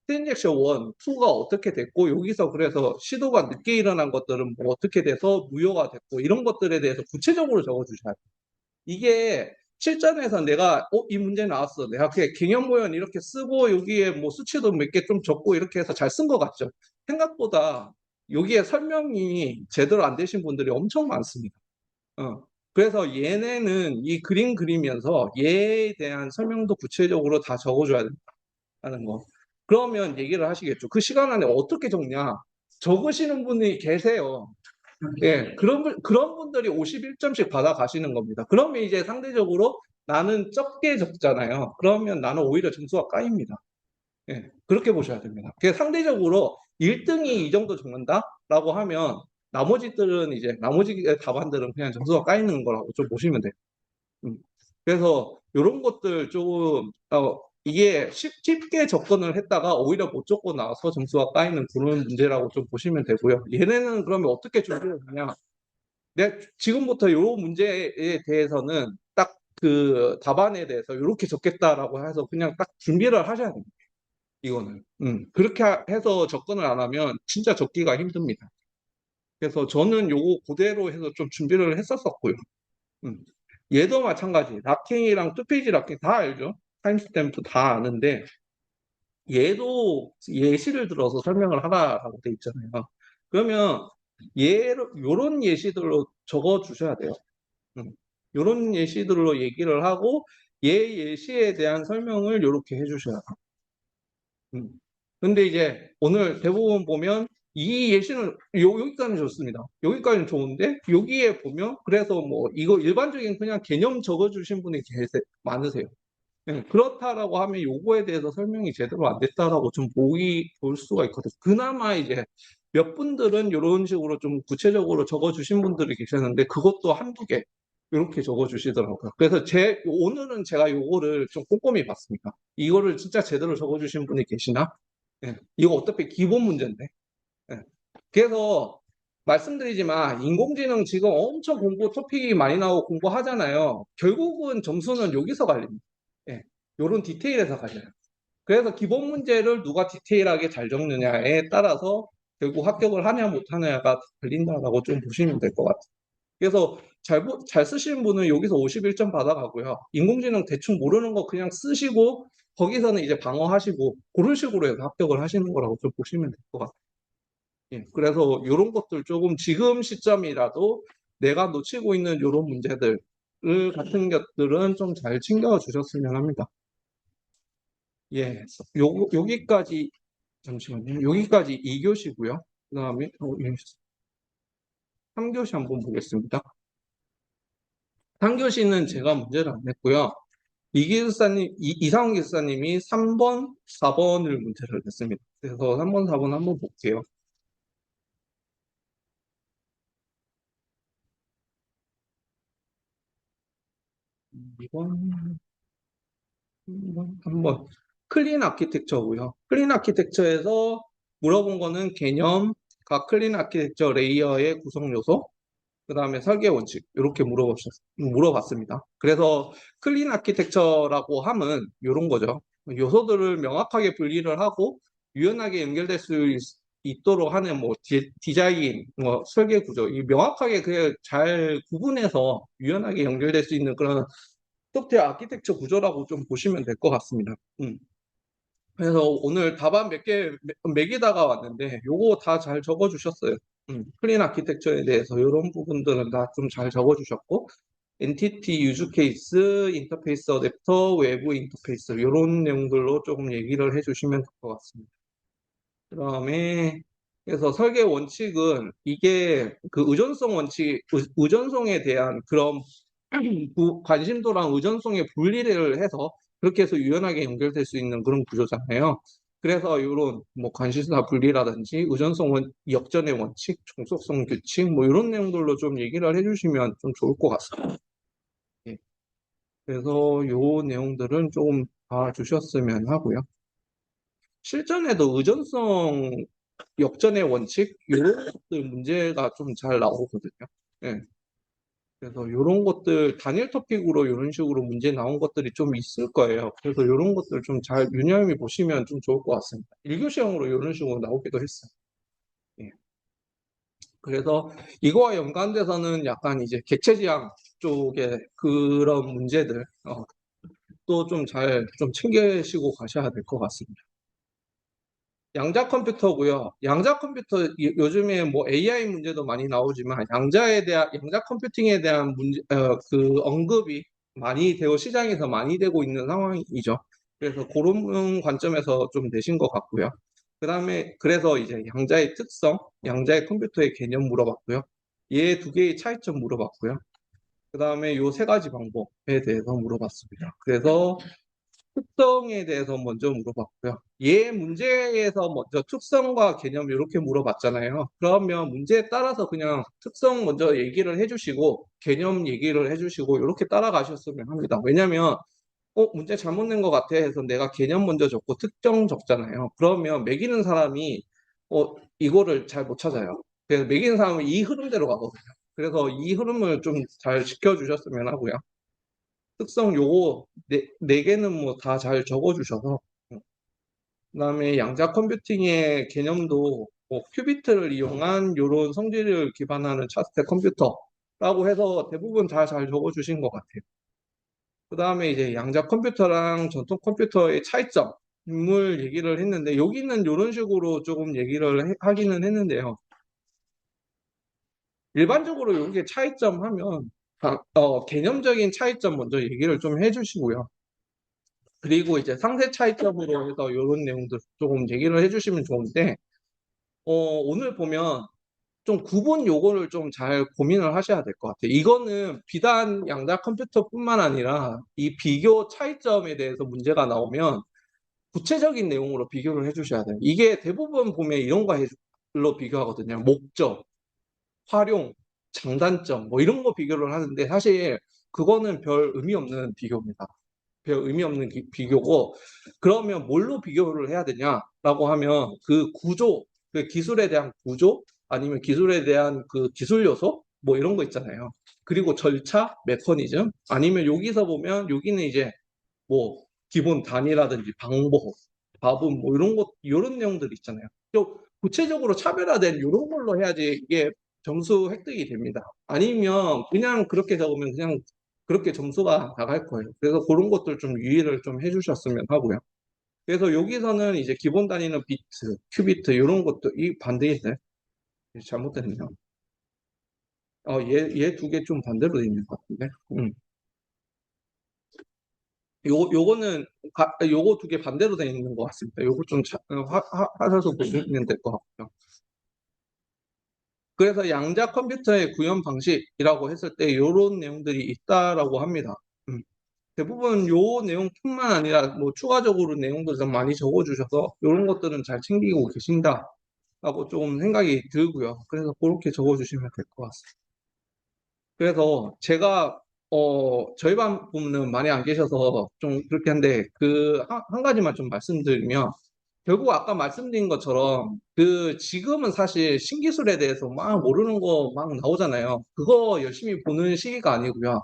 트랜잭션 1, 2가 어떻게 됐고 여기서 그래서 시도가 늦게 일어난 것들은 뭐 어떻게 돼서 무효가 됐고 이런 것들에 대해서 구체적으로 적어주셔야 돼요. 이게 실전에서 내가 이 문제 나왔어. 내가 그냥 갱형모연 이렇게 쓰고 여기에 뭐 수치도 몇 개 좀 적고 이렇게 해서 잘 쓴 것 같죠. 생각보다 여기에 설명이 제대로 안 되신 분들이 엄청 많습니다. 그래서 얘네는 이 그림 그리면서 얘에 대한 설명도 구체적으로 다 적어줘야 된다는 거. 그러면 얘기를 하시겠죠. 그 시간 안에 어떻게 적냐? 적으시는 분이 계세요. 예, 그런 분들이 51점씩 받아가시는 겁니다. 그러면 이제 상대적으로 나는 적게 적잖아요. 그러면 나는 오히려 점수가 까입니다. 예, 그렇게 보셔야 됩니다. 상대적으로 1등이 이 정도 적는다라고 하면 나머지 답안들은 그냥 점수가 까이는 거라고 좀 보시면 돼요. 음. 그래서 이런 것들 조금 이게 쉽게 접근을 했다가 오히려 못 적고 나서 점수가 까이는 그런 문제라고 좀 보시면 되고요. 얘네는 그러면 어떻게 준비를 하냐? 지금부터 이 문제에 대해서는 딱 그 답안에 대해서 이렇게 적겠다라고 해서 그냥 딱 준비를 하셔야 됩니다. 이거는. 그렇게 해서 접근을 안 하면 진짜 적기가 힘듭니다. 그래서 저는 요거 그대로 해서 좀 준비를 했었었고요. 음. 얘도 마찬가지. 락킹이랑 투페이지 락킹 다 알죠? 타임스탬프 다 아는데 얘도 예시를 들어서 설명을 하라라고 돼 있잖아요. 그러면 요런 예시들로 적어 주셔야 돼요. 요런 예시들로 얘기를 하고 얘 예시에 대한 설명을 요렇게 해주셔야 돼요. 음. 근데 이제 오늘 대부분 보면 이 예시는 여기까지는 좋습니다. 여기까지는 좋은데 여기에 보면 그래서 뭐 이거 일반적인 그냥 개념 적어주신 분이 많으세요. 그렇다라고 하면 요거에 대해서 설명이 제대로 안 됐다라고 좀 볼 수가 있거든요. 그나마 이제 몇 분들은 이런 식으로 좀 구체적으로 적어주신 분들이 계셨는데 그것도 한두 개 이렇게 적어주시더라고요. 그래서 오늘은 제가 요거를 좀 꼼꼼히 봤습니다. 이거를 진짜 제대로 적어주신 분이 계시나? 이거 어차피 기본 문제인데. 예. 그래서 말씀드리지만 인공지능 지금 엄청 토픽이 많이 나오고 공부하잖아요. 결국은 점수는 여기서 갈립니다. 예. 요런 디테일에서 갈려요. 그래서 기본 문제를 누가 디테일하게 잘 적느냐에 따라서 결국 합격을 하냐 못하냐가 갈린다라고 좀 보시면 될 것 같아요. 그래서 잘 쓰시는 분은 여기서 51점 받아가고요. 인공지능 대충 모르는 거 그냥 쓰시고 거기서는 이제 방어하시고 그런 식으로 해서 합격을 하시는 거라고 좀 보시면 될 것 같아요. 예, 그래서 이런 것들 조금 지금 시점이라도 내가 놓치고 있는 이런 문제들 같은 것들은 좀 잘 챙겨 주셨으면 합니다. 예, 여기까지 잠시만요. 여기까지 2교시고요. 그 다음에 3교시 한번 보겠습니다. 3교시는 제가 문제를 안 냈고요. 이상훈 기사님이 3번, 4번을 문제를 냈습니다. 그래서 3번, 4번 한번 볼게요. 2번, 3번. 클린 아키텍처고요. 클린 아키텍처에서 물어본 거는 개념, 각 클린 아키텍처 레이어의 구성 요소, 그 다음에 설계 원칙, 이렇게 물어봤습니다. 그래서 클린 아키텍처라고 함은 이런 거죠. 요소들을 명확하게 분리를 하고 유연하게 연결될 수 있도록 하는 뭐 디자인, 뭐 설계 구조, 이 명확하게 잘 구분해서 유연하게 연결될 수 있는 그런 소프트웨어 아키텍처 구조라고 좀 보시면 될 것 같습니다. 그래서 오늘 답안 몇 개 매기다가 왔는데 요거 다 잘 적어주셨어요. 클린 아키텍처에 대해서 이런 부분들은 다 좀 잘 적어주셨고 엔티티 유즈 케이스, 인터페이스 어댑터, 외부 인터페이스 이런 내용들로 조금 얘기를 해주시면 될 것 같습니다. 그다음에 그래서 설계 원칙은 이게 그 의존성 원칙, 의존성에 대한 그런 관심도랑 의존성의 분리를 해서 그렇게 해서 유연하게 연결될 수 있는 그런 구조잖아요. 그래서 이런 뭐 관심사 분리라든지 역전의 원칙, 종속성 규칙 뭐 이런 내용들로 좀 얘기를 해주시면 좀 좋을 것 같습니다. 예. 그래서 요 내용들은 조금 봐주셨으면 하고요. 실전에도 의존성 역전의 원칙 이런 것들 문제가 좀 잘 나오거든요. 예. 그래서 이런 것들 단일 토픽으로 이런 식으로 문제 나온 것들이 좀 있을 거예요. 그래서 이런 것들 좀 잘 유념해 보시면 좀 좋을 것 같습니다. 1교시형으로 이런 식으로 나오기도 했어요. 예. 그래서 이거와 연관돼서는 약간 이제 객체지향 쪽에 그런 문제들 또 좀 잘 좀 챙기시고 가셔야 될 것 같습니다. 양자 컴퓨터고요. 양자 컴퓨터 요즘에 뭐 AI 문제도 많이 나오지만 양자 컴퓨팅에 대한 그 언급이 많이 되고 시장에서 많이 되고 있는 상황이죠. 그래서 그런 관점에서 좀 내신 것 같고요. 그다음에 그래서 이제 양자의 특성, 양자의 컴퓨터의 개념 물어봤고요. 얘 두 개의 차이점 물어봤고요. 그다음에 요 세 가지 방법에 대해서 물어봤습니다. 그래서 특성에 대해서 먼저 물어봤고요. 얘 문제에서 먼저 특성과 개념 이렇게 물어봤잖아요. 그러면 문제에 따라서 그냥 특성 먼저 얘기를 해주시고 개념 얘기를 해주시고 이렇게 따라가셨으면 합니다. 왜냐면 문제 잘못 낸 것 같아 해서 내가 개념 먼저 적고 특정 적잖아요. 그러면 매기는 사람이 이거를 잘 못 찾아요. 그래서 매기는 사람은 이 흐름대로 가거든요. 그래서 이 흐름을 좀 잘 지켜주셨으면 하고요. 특성 요거 네 개는 뭐 다 잘 적어주셔서 그다음에 양자 컴퓨팅의 개념도 뭐 큐비트를 이용한 요런 성질을 기반하는 차스테 컴퓨터라고 라고 해서 대부분 다 잘 적어주신 것 같아요. 그 다음에 이제 양자 컴퓨터랑 전통 컴퓨터의 차이점, 을 얘기를 했는데, 여기는 이런 식으로 조금 얘기를 하기는 했는데요. 일반적으로 여기에 차이점 하면, 개념적인 차이점 먼저 얘기를 좀 해주시고요. 그리고 이제 상세 차이점으로 해서 이런 내용들 조금 얘기를 해주시면 좋은데, 오늘 보면 좀 구분 요거를 좀 잘 고민을 하셔야 될 것 같아요. 이거는 비단 양자 컴퓨터뿐만 아니라 이 비교 차이점에 대해서 문제가 나오면 구체적인 내용으로 비교를 해주셔야 돼요. 이게 대부분 보면 이런 거로 비교하거든요. 목적, 활용, 장단점 뭐 이런 거 비교를 하는데 사실 그거는 별 의미 없는 비교입니다. 별 의미 없는 비교고 그러면 뭘로 비교를 해야 되냐라고 하면 그 구조, 그 기술에 대한 구조 아니면 기술에 대한 그 기술 요소 뭐 이런 거 있잖아요. 그리고 절차, 메커니즘 아니면 여기서 보면 여기는 이제 뭐 기본 단위라든지 방법, 밥은 뭐 이런 것 이런 내용들 있잖아요. 좀 구체적으로 차별화된 이런 걸로 해야지 이게 점수 획득이 됩니다. 아니면 그냥 그렇게 적으면 그냥 그렇게 점수가 나갈 거예요. 그래서 그런 것들 좀 유의를 좀 해주셨으면 하고요. 그래서 여기서는 이제 기본 단위는 비트, 큐비트 이런 것도 이 반대인데 잘못됐네요. 얘 두 개 좀 반대로 돼 있는 것 같은데. 요거는 요거 두 개 반대로 돼 있는 것 같습니다. 요거 좀 하셔서 보시면 될 것 같고요. 그래서 양자 컴퓨터의 구현 방식이라고 했을 때 요런 내용들이 있다라고 합니다. 음. 대부분 요 내용뿐만 아니라 뭐 추가적으로 내용도 좀 많이 적어주셔서 이런 것들은 잘 챙기고 계신다라고 좀 생각이 들고요. 그래서 그렇게 적어주시면 될 것 같습니다. 그래서 제가 저희 반 부분은 많이 안 계셔서 좀 그렇게 한데 그 한 가지만 좀 말씀드리면 결국 아까 말씀드린 것처럼 그 지금은 사실 신기술에 대해서 막 모르는 거 막 나오잖아요. 그거 열심히 보는 시기가 아니고요.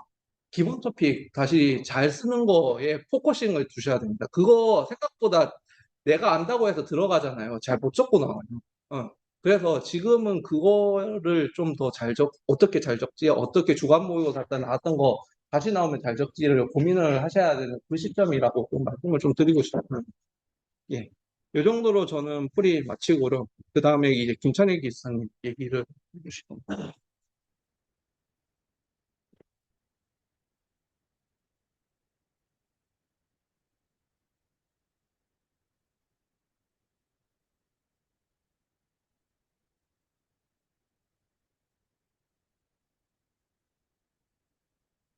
기본 토픽 다시 잘 쓰는 거에 포커싱을 두셔야 됩니다. 그거 생각보다 내가 안다고 해서 들어가잖아요. 잘 못 적고 나와요. 어. 그래서 지금은 그거를 좀 더 어떻게 잘 적지, 어떻게 주간 모의고사 때 나왔던 거 다시 나오면 잘 적지를 고민을 하셔야 되는 그 시점이라고 좀 말씀을 좀 드리고 싶어요. 예. 이 정도로 저는 풀이 마치고요. 그 다음에 이제 김찬일 기사님 얘기를 해주시고.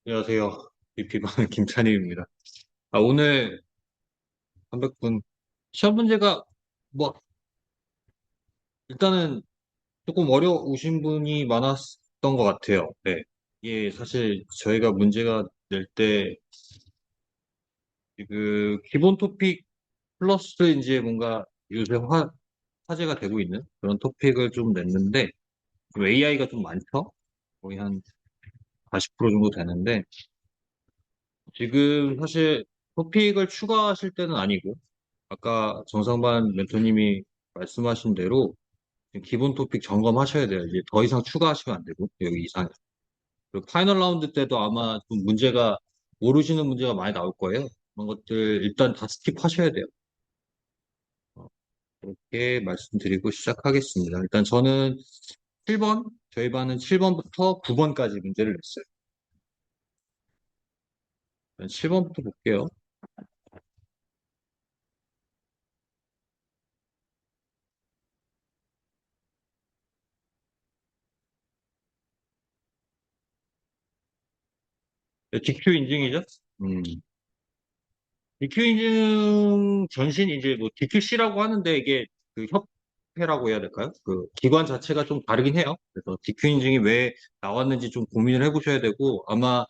안녕하세요. BP반의 김찬희입니다. 오늘 300분 시험 문제가 뭐 일단은 조금 어려우신 분이 많았던 것 같아요. 네. 이게 사실 저희가 문제가 낼 때 그 기본 토픽 플러스 이제 뭔가 요새 화제가 되고 있는 그런 토픽을 좀 냈는데 AI가 좀 많죠? 거의 한 40% 정도 되는데 지금 사실 토픽을 추가하실 때는 아니고 아까 정상반 멘토님이 말씀하신 대로 기본 토픽 점검하셔야 돼요. 이제 더 이상 추가하시면 안 되고 여기 이상. 그리고 파이널 라운드 때도 아마 좀 문제가 모르시는 문제가 많이 나올 거예요. 그런 것들 일단 다 스킵하셔야 돼요. 어, 그렇게 말씀드리고 시작하겠습니다. 일단 저는 7번, 저희 반은 7번부터 9번까지 문제를 냈어요. 7번부터 볼게요. DQ 인증이죠? 음. DQ 인증 전신 이제 뭐 DQC라고 하는데 이게 그 협회라고 해야 될까요? 그 기관 자체가 좀 다르긴 해요. 그래서 DQ 인증이 왜 나왔는지 좀 고민을 해보셔야 되고 아마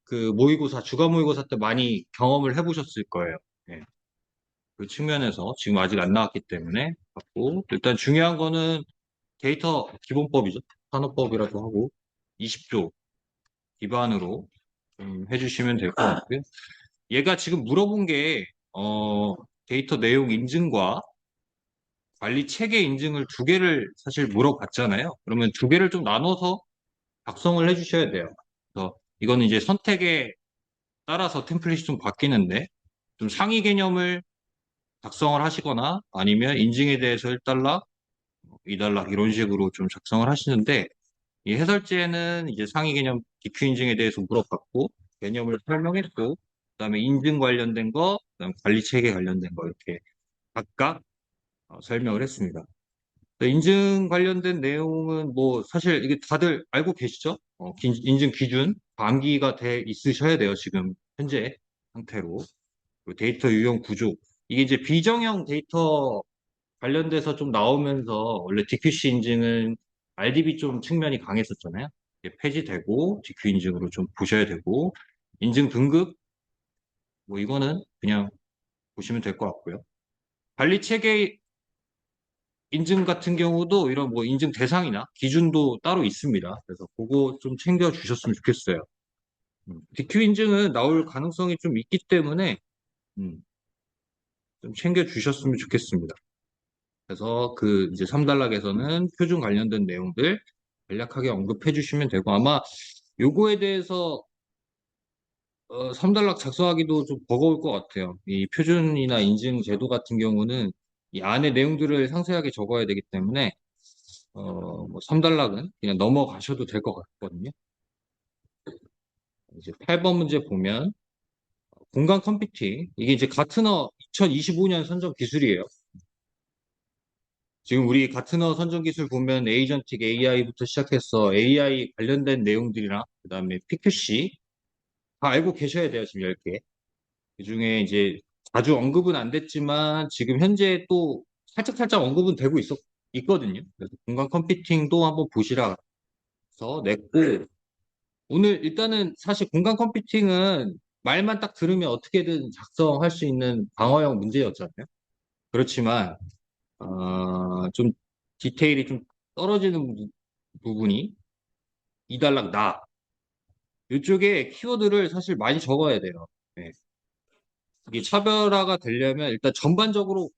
그 모의고사, 주간 모의고사 때 많이 경험을 해보셨을 거예요. 예. 그 측면에서 지금 아직 안 나왔기 때문에 갖고 일단 중요한 거는 데이터 기본법이죠. 산업법이라고 하고 20조 기반으로 좀 해주시면 될 것 같고요. 얘가 지금 물어본 게, 데이터 내용 인증과 관리 체계 인증을 두 개를 사실 물어봤잖아요. 그러면 두 개를 좀 나눠서 작성을 해주셔야 돼요. 그래서 이거는 이제 선택에 따라서 템플릿이 좀 바뀌는데 좀 상위 개념을 작성을 하시거나 아니면 인증에 대해서 1달러, 2달러 이런 식으로 좀 작성을 하시는데 이 해설지에는 이제 상위 개념 DQ 인증에 대해서 물어봤고 개념을 설명했고 그다음에 인증 관련된 거, 그다음에 관리 체계 관련된 거 이렇게 각각 설명을 했습니다. 인증 관련된 내용은 뭐 사실 이게 다들 알고 계시죠? 인증 기준 암기가 돼 있으셔야 돼요. 지금 현재 상태로. 그리고 데이터 유형 구조. 이게 이제 비정형 데이터 관련돼서 좀 나오면서 원래 DQC 인증은 RDB 좀 측면이 강했었잖아요. 이게 폐지되고 DQ 인증으로 좀 보셔야 되고 인증 등급 뭐 이거는 그냥 보시면 될 것 같고요. 관리 체계 인증 같은 경우도 이런 뭐 인증 대상이나 기준도 따로 있습니다. 그래서 그거 좀 챙겨 주셨으면 좋겠어요. DQ 인증은 나올 가능성이 좀 있기 때문에 음, 좀 챙겨 주셨으면 좋겠습니다. 그래서 그 이제 3단락에서는 표준 관련된 내용들 간략하게 언급해 주시면 되고 아마 요거에 대해서 3단락 작성하기도 좀 버거울 것 같아요. 이 표준이나 인증 제도 같은 경우는 이 안에 내용들을 상세하게 적어야 되기 때문에 뭐 3단락은 그냥 넘어가셔도 될 것 같거든요. 이제 8번 문제 보면 공간 컴퓨팅 이게 이제 가트너 2025년 선정 기술이에요. 지금 우리 가트너 선정 기술 보면 에이전틱 AI부터 시작해서 AI 관련된 내용들이랑 그다음에 PQC 다 알고 계셔야 돼요. 지금 10개. 그중에 이제 자주 언급은 안 됐지만 지금 현재 또 살짝살짝 언급은 되고 있거든요. 그래서 공간 컴퓨팅도 한번 보시라 해서 냈고 오늘 일단은 사실 공간 컴퓨팅은 말만 딱 들으면 어떻게든 작성할 수 있는 방어형 문제였잖아요. 그렇지만 좀 디테일이 좀 떨어지는 부분이 이달락 나 이쪽에 키워드를 사실 많이 적어야 돼요. 네. 이게 차별화가 되려면 일단 전반적으로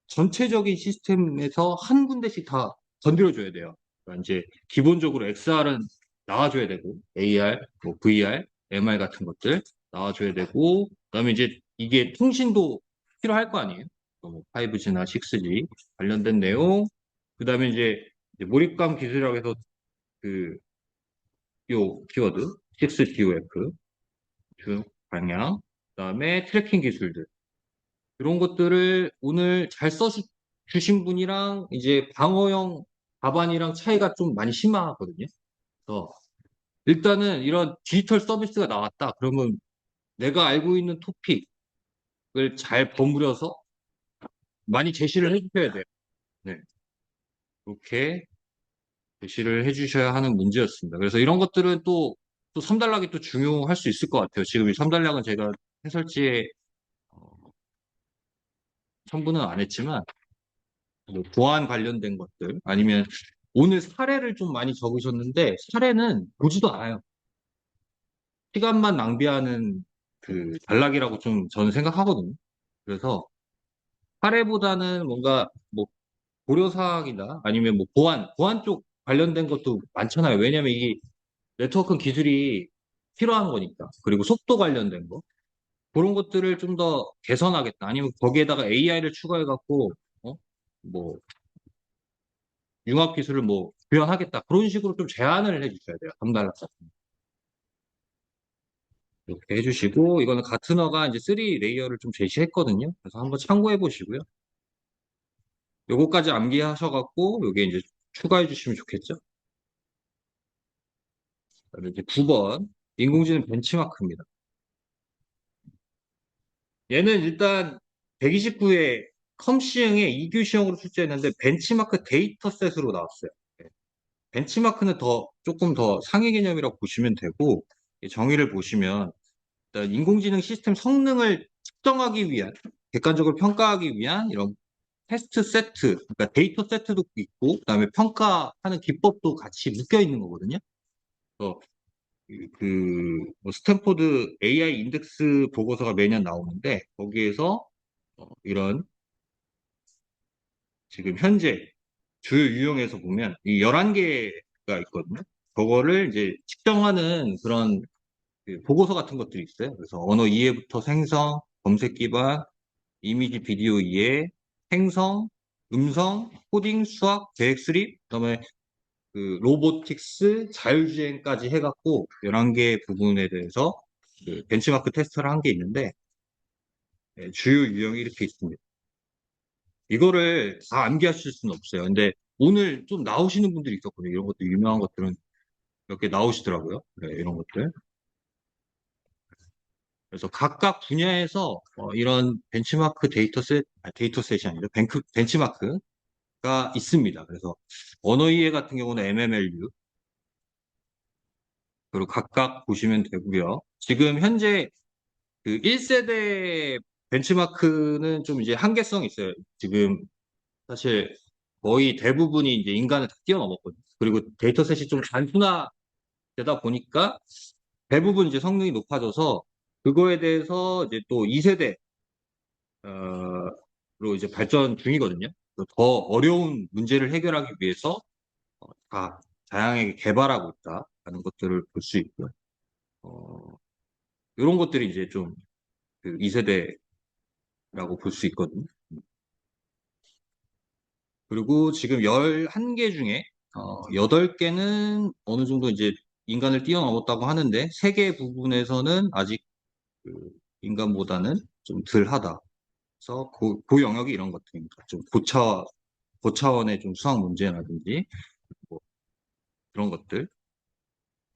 전체적인 시스템에서 한 군데씩 다 건드려줘야 돼요. 그러니까 이제 기본적으로 XR은 나와줘야 되고 AR, 뭐 VR, MR 같은 것들 나와줘야 되고 그다음에 이제 이게 통신도 필요할 거 아니에요? 뭐 5G나 6G 관련된 내용 그다음에 이제 몰입감 기술이라고 해서 그 요 키워드 6DOF 주 방향 그다음에 트래킹 기술들 이런 것들을 오늘 잘 써주신 분이랑 이제 방어형 답안이랑 차이가 좀 많이 심하거든요. 그래서 일단은 이런 디지털 서비스가 나왔다. 그러면 내가 알고 있는 토픽을 잘 버무려서 많이 제시를 해주셔야 돼요. 네. 그렇게 제시를 해주셔야 하는 문제였습니다. 그래서 이런 것들은 또 3단락이 또 중요할 수 있을 것 같아요. 지금 이 3단락은 제가 해설지에 첨부는 안 했지만 뭐 보안 관련된 것들 아니면 오늘 사례를 좀 많이 적으셨는데 사례는 보지도 않아요. 시간만 낭비하는 그 단락이라고 좀 저는 생각하거든요. 그래서 사례보다는 뭔가 뭐 고려사항이나 아니면 뭐 보안 쪽 관련된 것도 많잖아요. 왜냐면 이게 네트워크 기술이 필요한 거니까. 그리고 속도 관련된 거. 그런 것들을 좀 더 개선하겠다. 아니면 거기에다가 AI를 추가해갖고, 뭐, 융합 기술을 뭐 구현하겠다. 그런 식으로 좀 제안을 해주셔야 돼요. 3달러 같은 거. 이렇게 해주시고 이거는 가트너가 이제 3 레이어를 좀 제시했거든요. 그래서 한번 참고해 보시고요. 요거까지 암기하셔갖고 요게 이제 추가해 주시면 좋겠죠. 그다음에 이제 9번 인공지능 벤치마크입니다. 얘는 일단 129에 컴시형에 2교 시형으로 출제했는데 벤치마크 데이터셋으로 나왔어요. 네. 벤치마크는 조금 더 상위 개념이라고 보시면 되고 이 정의를 보시면 일단 인공지능 시스템 성능을 측정하기 위한 객관적으로 평가하기 위한 이런 테스트 세트, 그러니까 데이터 세트도 있고, 그다음에 평가하는 기법도 같이 묶여 있는 거거든요. 그래서 뭐 스탠포드 AI 인덱스 보고서가 매년 나오는데 거기에서 이런 지금 현재 주요 유형에서 보면 이 11개가 있거든요. 그거를 이제 측정하는 그런 그 보고서 같은 것들이 있어요. 그래서 언어 이해부터 생성, 검색 기반, 이미지 비디오 이해, 생성, 음성, 코딩, 수학, 계획 수립, 그다음에 그 로보틱스, 자율주행까지 해갖고 11개 부분에 대해서 그 벤치마크 테스트를 한 게 있는데 주요 유형이 이렇게 있습니다. 이거를 다 암기하실 수는 없어요. 근데 오늘 좀 나오시는 분들이 있었거든요. 이런 것도 유명한 것들은 몇 개 나오시더라고요. 네, 이런 것들. 그래서 각각 분야에서 이런 벤치마크 데이터셋이 아니라 벤치마크가 있습니다. 그래서 언어 이해 같은 경우는 MMLU, 그리고 각각 보시면 되고요. 지금 현재 그 1세대 벤치마크는 좀 이제 한계성이 있어요. 지금 사실 거의 대부분이 이제 인간을 다 뛰어넘었거든요. 그리고 데이터셋이 좀 단순화되다 보니까 대부분 이제 성능이 높아져서 그거에 대해서 이제 또 2세대 로 이제 발전 중이거든요. 더 어려운 문제를 해결하기 위해서 다 다양하게 개발하고 있다라는 것들을 볼 수 있고요. 이런 것들이 이제 좀 그 2세대라고 볼 수 있거든요. 그리고 지금 11개 중에 8개는 어느 정도 이제 인간을 뛰어넘었다고 하는데 3개 부분에서는 아직 그 인간보다는 좀 덜하다. 그래서 그 영역이 이런 것들입니다. 좀 고차원의 좀 수학 문제라든지 뭐 그런 것들.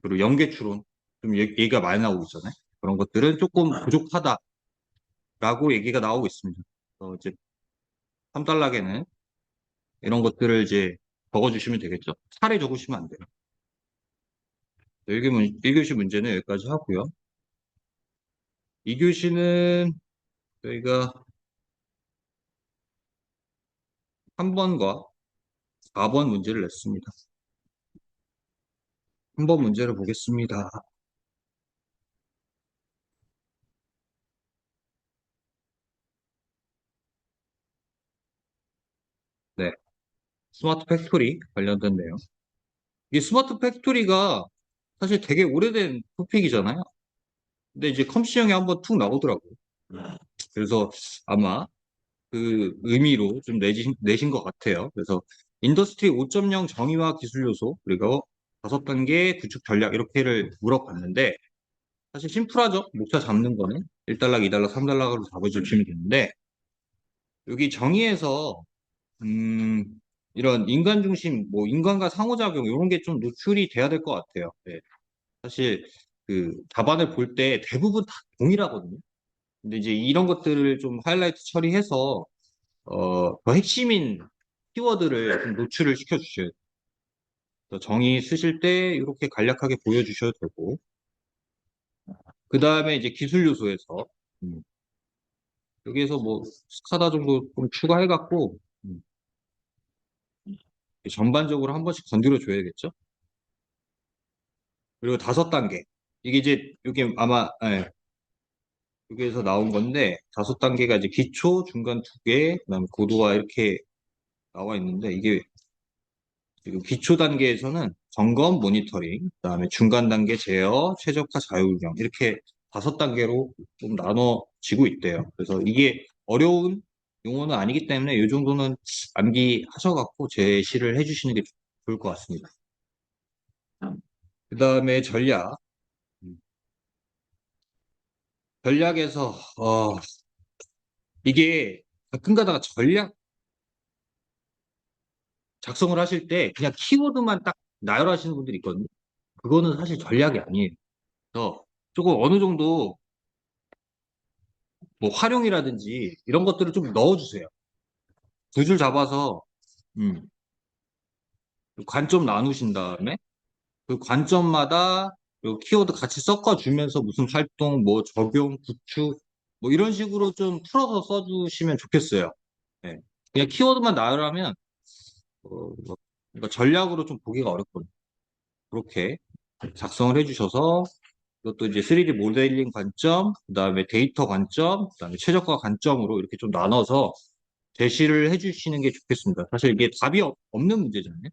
그리고 연계 추론. 좀 얘기가 많이 나오고 있잖아요. 그런 것들은 조금 부족하다라고 얘기가 나오고 있습니다. 그래서 이제 3단락에는 이런 것들을 이제 적어주시면 되겠죠. 차례 적으시면 안 돼요. 1교시 문제는 여기까지 하고요. 2교시는 저희가 3번과 4번 문제를 냈습니다. 3번 문제를 보겠습니다. 네. 스마트 팩토리 관련된 내용. 이 스마트 팩토리가 사실 되게 오래된 토픽이잖아요. 근데 이제 컴시형에 한번 툭 나오더라고요. 그래서 아마 그 의미로 좀 내신 것 같아요. 그래서 인더스트리 5.0 정의와 기술 요소, 그리고 5단계 구축 전략, 이렇게를 물어봤는데, 사실 심플하죠? 목차 잡는 거는 1단락, 2단락, 3단락으로 잡아주시면 되는데, 여기 정의에서, 음, 이런 인간 중심, 뭐, 인간과 상호작용, 이런 게 좀 노출이 돼야 될 것 같아요. 네. 사실, 그, 답안을 볼 때 대부분 다 동일하거든요. 근데 이제 이런 것들을 좀 하이라이트 처리해서, 더 핵심인 키워드를 좀 노출을 시켜주셔야 돼요. 그래서 정의 쓰실 때 이렇게 간략하게 보여주셔도 되고, 그 다음에 이제 기술 요소에서, 음, 여기에서 뭐, 스카다 정도 좀 추가해갖고, 전반적으로 한 번씩 건드려 줘야겠죠? 그리고 5단계. 이게 이제, 여기 아마, 예, 여기에서 나온 건데, 5단계가 이제 기초, 중간 2개, 그 다음에 고도화 이렇게 나와 있는데, 이게 지금 기초 단계에서는 점검, 모니터링, 그다음에 중간 단계 제어, 최적화, 자율경 이렇게 5단계로 좀 나눠지고 있대요. 그래서 이게 어려운 용어는 아니기 때문에 이 정도는 암기하셔갖고 제시를 해주시는 게 좋을 것 같습니다. 그다음에 전략. 전략에서 이게 가끔 가다가 전략 작성을 하실 때 그냥 키워드만 딱 나열하시는 분들이 있거든요. 그거는 사실 전략이 아니에요. 그래서 조금 어느 정도 뭐 활용이라든지 이런 것들을 좀 넣어주세요. 2줄 잡아서 음, 관점 나누신 다음에 그 관점마다 요 키워드 같이 섞어주면서 무슨 활동, 뭐 적용, 구축 뭐 이런 식으로 좀 풀어서 써주시면 좋겠어요. 네. 그냥 키워드만 나열하면 뭐 그러니까 전략으로 좀 보기가 어렵거든요. 그렇게 작성을 해주셔서 이것도 이제 3D 모델링 관점, 그다음에 데이터 관점, 그다음에 최적화 관점으로 이렇게 좀 나눠서 제시를 해주시는 게 좋겠습니다. 사실 이게 답이 없는 문제잖아요.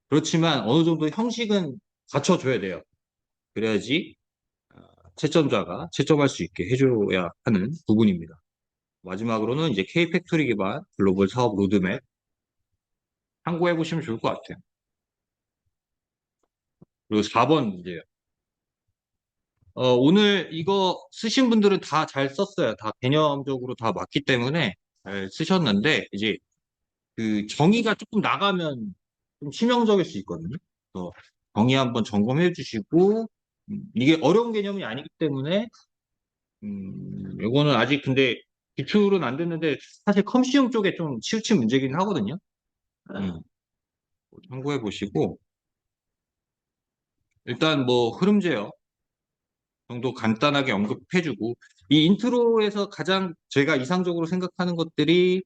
그렇지만 어느 정도 형식은 갖춰줘야 돼요. 그래야지 채점자가 채점할 수 있게 해줘야 하는 부분입니다. 마지막으로는 이제 K-팩토리 기반 글로벌 사업 로드맵 참고해 보시면 좋을 것 같아요. 그리고 4번 문제예요. 오늘 이거 쓰신 분들은 다 잘 썼어요. 다 개념적으로 다 맞기 때문에 잘 쓰셨는데, 이제 그 정의가 조금 나가면 좀 치명적일 수 있거든요. 그래서 정의 한번 점검해 주시고, 이게 어려운 개념이 아니기 때문에, 이거는 아직 근데 기출은 안 됐는데, 사실 컴시움 쪽에 좀 치우친 문제긴 하거든요. 음, 참고해 보시고, 일단 뭐 흐름제요. 정도 간단하게 언급해주고, 이 인트로에서 가장 제가 이상적으로 생각하는 것들이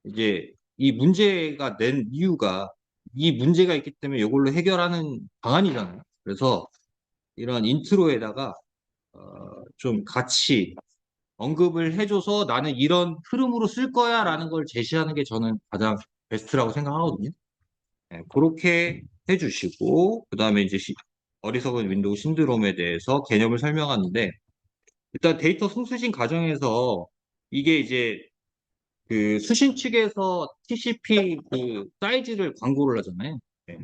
이제 이 문제가 낸 이유가 이 문제가 있기 때문에 이걸로 해결하는 방안이잖아요. 그래서 이런 인트로에다가 좀 같이 언급을 해줘서 나는 이런 흐름으로 쓸 거야 라는 걸 제시하는 게 저는 가장 베스트라고 생각하거든요. 네, 그렇게 해주시고, 그 다음에 이제 어리석은 윈도우 신드롬에 대해서 개념을 설명하는데, 일단 데이터 송수신 과정에서 이게 이제 그 수신 측에서 TCP 그 사이즈를 광고를 하잖아요. 네.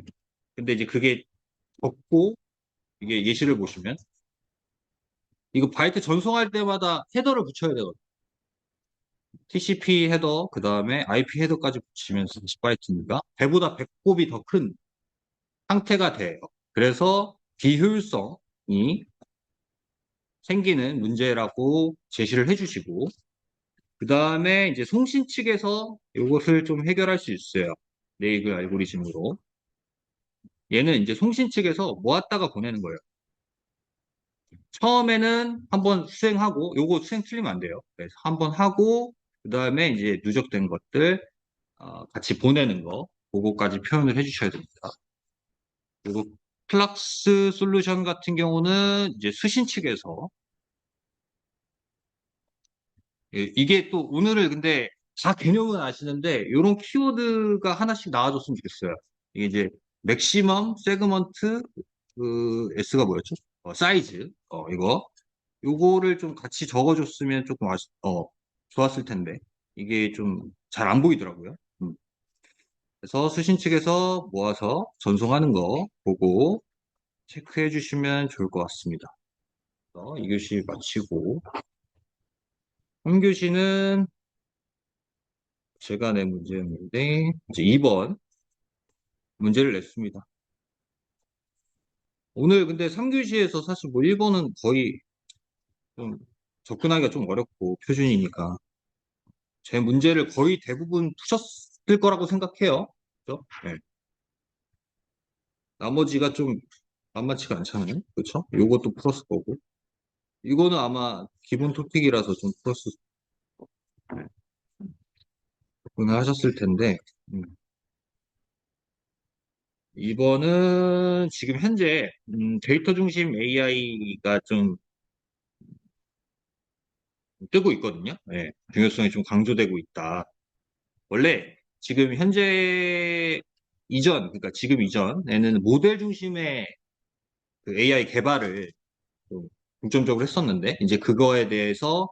근데 이제 그게 적고 이게 예시를 보시면 이거 바이트 전송할 때마다 헤더를 붙여야 되거든요. TCP 헤더, 그 다음에 IP 헤더까지 붙이면 40바이트니까 배보다 100곱이 더 큰 상태가 돼요. 그래서 비효율성이 생기는 문제라고 제시를 해주시고, 그 다음에 이제 송신 측에서 이것을 좀 해결할 수 있어요. 네이글 알고리즘으로. 얘는 이제 송신 측에서 모았다가 보내는 거예요. 처음에는 한번 수행하고, 요거 수행 틀리면 안 돼요. 그래서 한번 하고, 그 다음에 이제 누적된 것들 같이 보내는 거, 그거까지 표현을 해주셔야 됩니다. 그리고 플락스 솔루션 같은 경우는 이제 수신 측에서 이게 또 오늘을 근데 다 개념은 아시는데 이런 키워드가 하나씩 나와줬으면 좋겠어요. 이게 이제 맥시멈 세그먼트 그 S가 뭐였죠? 사이즈 이거 요거를 좀 같이 적어줬으면 조금 좋았을 텐데 이게 좀 잘 안 보이더라고요. 그래서 수신 측에서 모아서 전송하는 거 보고 체크해 주시면 좋을 것 같습니다. 2교시 마치고 3교시는 제가 낸 문제였는데 이제 2번 문제를 냈습니다. 오늘 근데 3교시에서 사실 뭐 1번은 거의 좀 접근하기가 좀 어렵고 표준이니까 제 문제를 거의 대부분 푸셨을 거라고 생각해요. 그죠? 네. 나머지가 좀 만만치가 않잖아요. 그렇죠? 요것도 풀었을 거고. 이거는 아마 기본 토픽이라서 좀 풀었을 접근을 하셨을 텐데 2번은 지금 현재 데이터 중심 AI가 좀 뜨고 있거든요. 네, 중요성이 좀 강조되고 있다. 원래 지금 현재 그러니까 지금 이전에는 모델 중심의 그 AI 개발을 좀 중점적으로 했었는데, 이제 그거에 대해서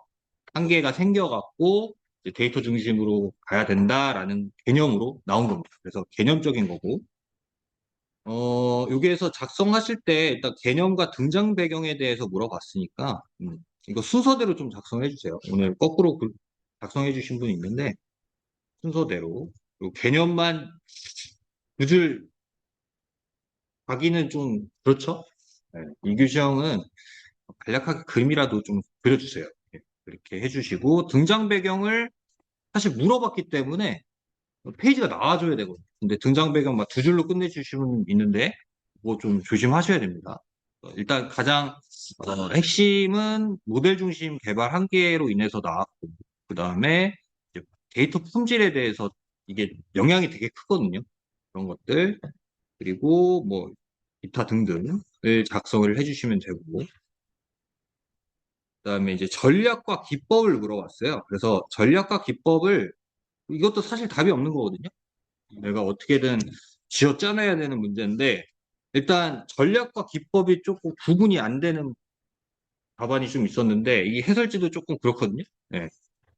한계가 생겨갖고, 이제 데이터 중심으로 가야 된다라는 개념으로 나온 겁니다. 그래서 개념적인 거고, 여기에서 작성하실 때 일단 개념과 등장 배경에 대해서 물어봤으니까, 이거 순서대로 좀 작성해 주세요. 오늘 거꾸로 작성해 주신 분이 있는데, 순서대로. 그리고 개념만 두 줄 가기는 좀 그렇죠? 네. 이규 시형은 간략하게 그림이라도 좀 그려주세요. 예, 그렇게 해주시고 등장 배경을 사실 물어봤기 때문에 페이지가 나와줘야 되거든요. 근데 등장 배경 막 두 줄로 끝내주시는 분 있는데 뭐 좀 조심하셔야 됩니다. 일단 가장 핵심은 모델 중심 개발 한계로 인해서 나왔고 그 다음에 데이터 품질에 대해서 이게 영향이 되게 크거든요. 그런 것들 그리고 뭐 기타 등등을 작성을 해주시면 되고 그다음에 이제 전략과 기법을 물어봤어요. 그래서 전략과 기법을 이것도 사실 답이 없는 거거든요. 내가 어떻게든 쥐어짜내야 되는 문제인데, 일단 전략과 기법이 조금 구분이 안 되는 답안이 좀 있었는데, 이 해설지도 조금 그렇거든요. 예.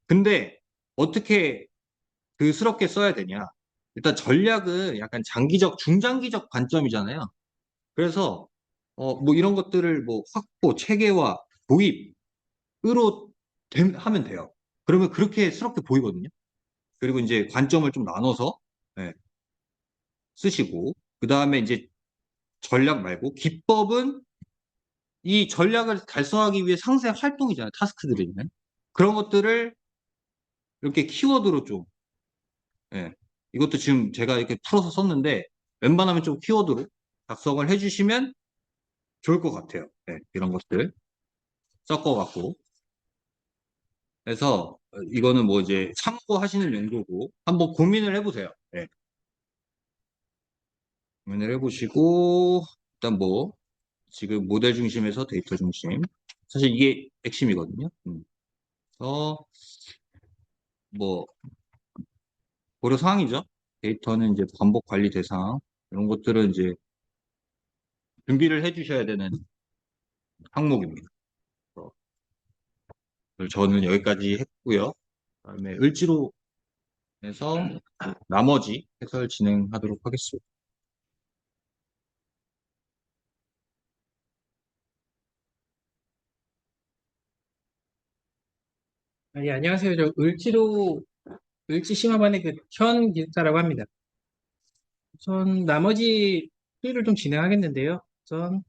근데 어떻게 그스럽게 써야 되냐? 일단 전략은 약간 장기적, 중장기적 관점이잖아요. 그래서 뭐 이런 것들을 뭐 확보, 체계화, 도입으로 하면 돼요. 그러면 그렇게 스럽게 보이거든요. 그리고 이제 관점을 좀 나눠서 예, 쓰시고 그 다음에 이제 전략 말고 기법은 이 전략을 달성하기 위해 상세 활동이잖아요. 타스크들이 있는 그런 것들을 이렇게 키워드로 좀 예, 이것도 지금 제가 이렇게 풀어서 썼는데 웬만하면 좀 키워드로 작성을 해주시면 좋을 것 같아요. 예, 이런 것들 섞어갖고 그래서 이거는 뭐 이제 참고하시는 용도고 한번 고민을 해보세요. 예, 고민을 해보시고 일단 뭐 지금 모델 중심에서 데이터 중심 사실 이게 핵심이거든요. 그래서 뭐 고려 사항이죠. 데이터는 이제 반복 관리 대상 이런 것들은 이제 준비를 해주셔야 되는 항목입니다. 저는 여기까지 했고요. 그다음에 을지로 해서 나머지 해설 진행하도록 하겠습니다. 예, 안녕하세요. 저 을지 심화반의 현 기숙사라고 합니다. 우선 나머지 회의를 좀 진행하겠는데요. 우선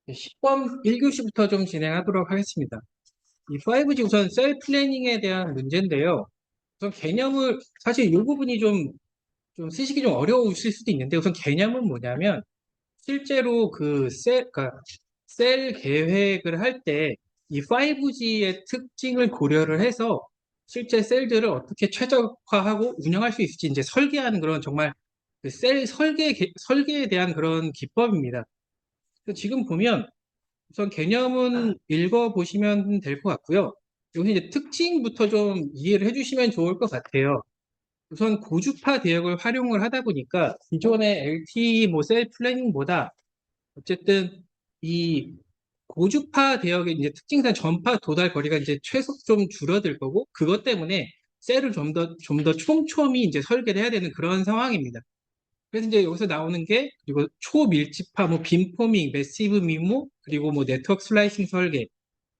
10번 1교시부터 좀 진행하도록 하겠습니다. 이 5G 우선 셀 플래닝에 대한 문제인데요. 우선 개념을 사실 이 부분이 좀 쓰시기 좀 어려우실 수도 있는데 우선 개념은 뭐냐면 실제로 그러니까 셀 계획을 할 때 이 5G의 특징을 고려를 해서 실제 셀들을 어떻게 최적화하고 운영할 수 있을지 이제 설계하는 그런 정말 그셀 설계에 대한 그런 기법입니다. 그래서 지금 보면 우선 개념은 읽어보시면 될 것 같고요. 여기 이제 특징부터 좀 이해를 해주시면 좋을 것 같아요. 우선 고주파 대역을 활용을 하다 보니까 기존의 LTE 뭐 셀 플래닝보다 어쨌든 이 고주파 대역의 이제 특징상 전파 도달 거리가 이제 최소 좀 줄어들 거고 그것 때문에 셀을 좀 더 촘촘히 이제 설계를 해야 되는 그런 상황입니다. 그래서 이제 여기서 나오는 게 그리고 초밀집화, 뭐 빔포밍, 매시브 미모, 그리고 뭐 네트워크 슬라이싱 설계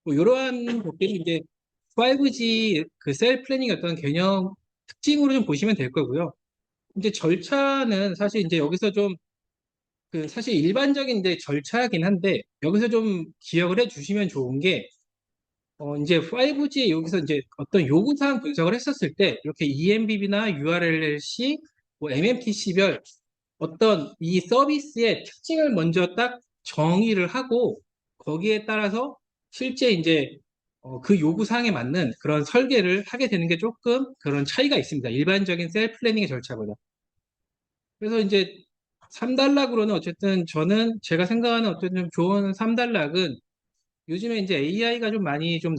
뭐 이러한 것들이 이제 5G 그 셀 플래닝 어떤 개념 특징으로 좀 보시면 될 거고요. 이제 절차는 사실 이제 여기서 좀 사실 일반적인 이제 절차긴 한데 여기서 좀 기억을 해 주시면 좋은 게 이제 5G 여기서 이제 어떤 요구사항 분석을 했었을 때 이렇게 EMBB나 URLLC, 뭐 MMTC별 어떤 이 서비스의 특징을 먼저 딱 정의를 하고 거기에 따라서 실제 이제 그 요구사항에 맞는 그런 설계를 하게 되는 게 조금 그런 차이가 있습니다. 일반적인 셀 플래닝의 절차보다. 그래서 이제 3단락으로는 어쨌든 저는 제가 생각하는 어떤 좀 좋은 3단락은 요즘에 이제 AI가 좀 많이 좀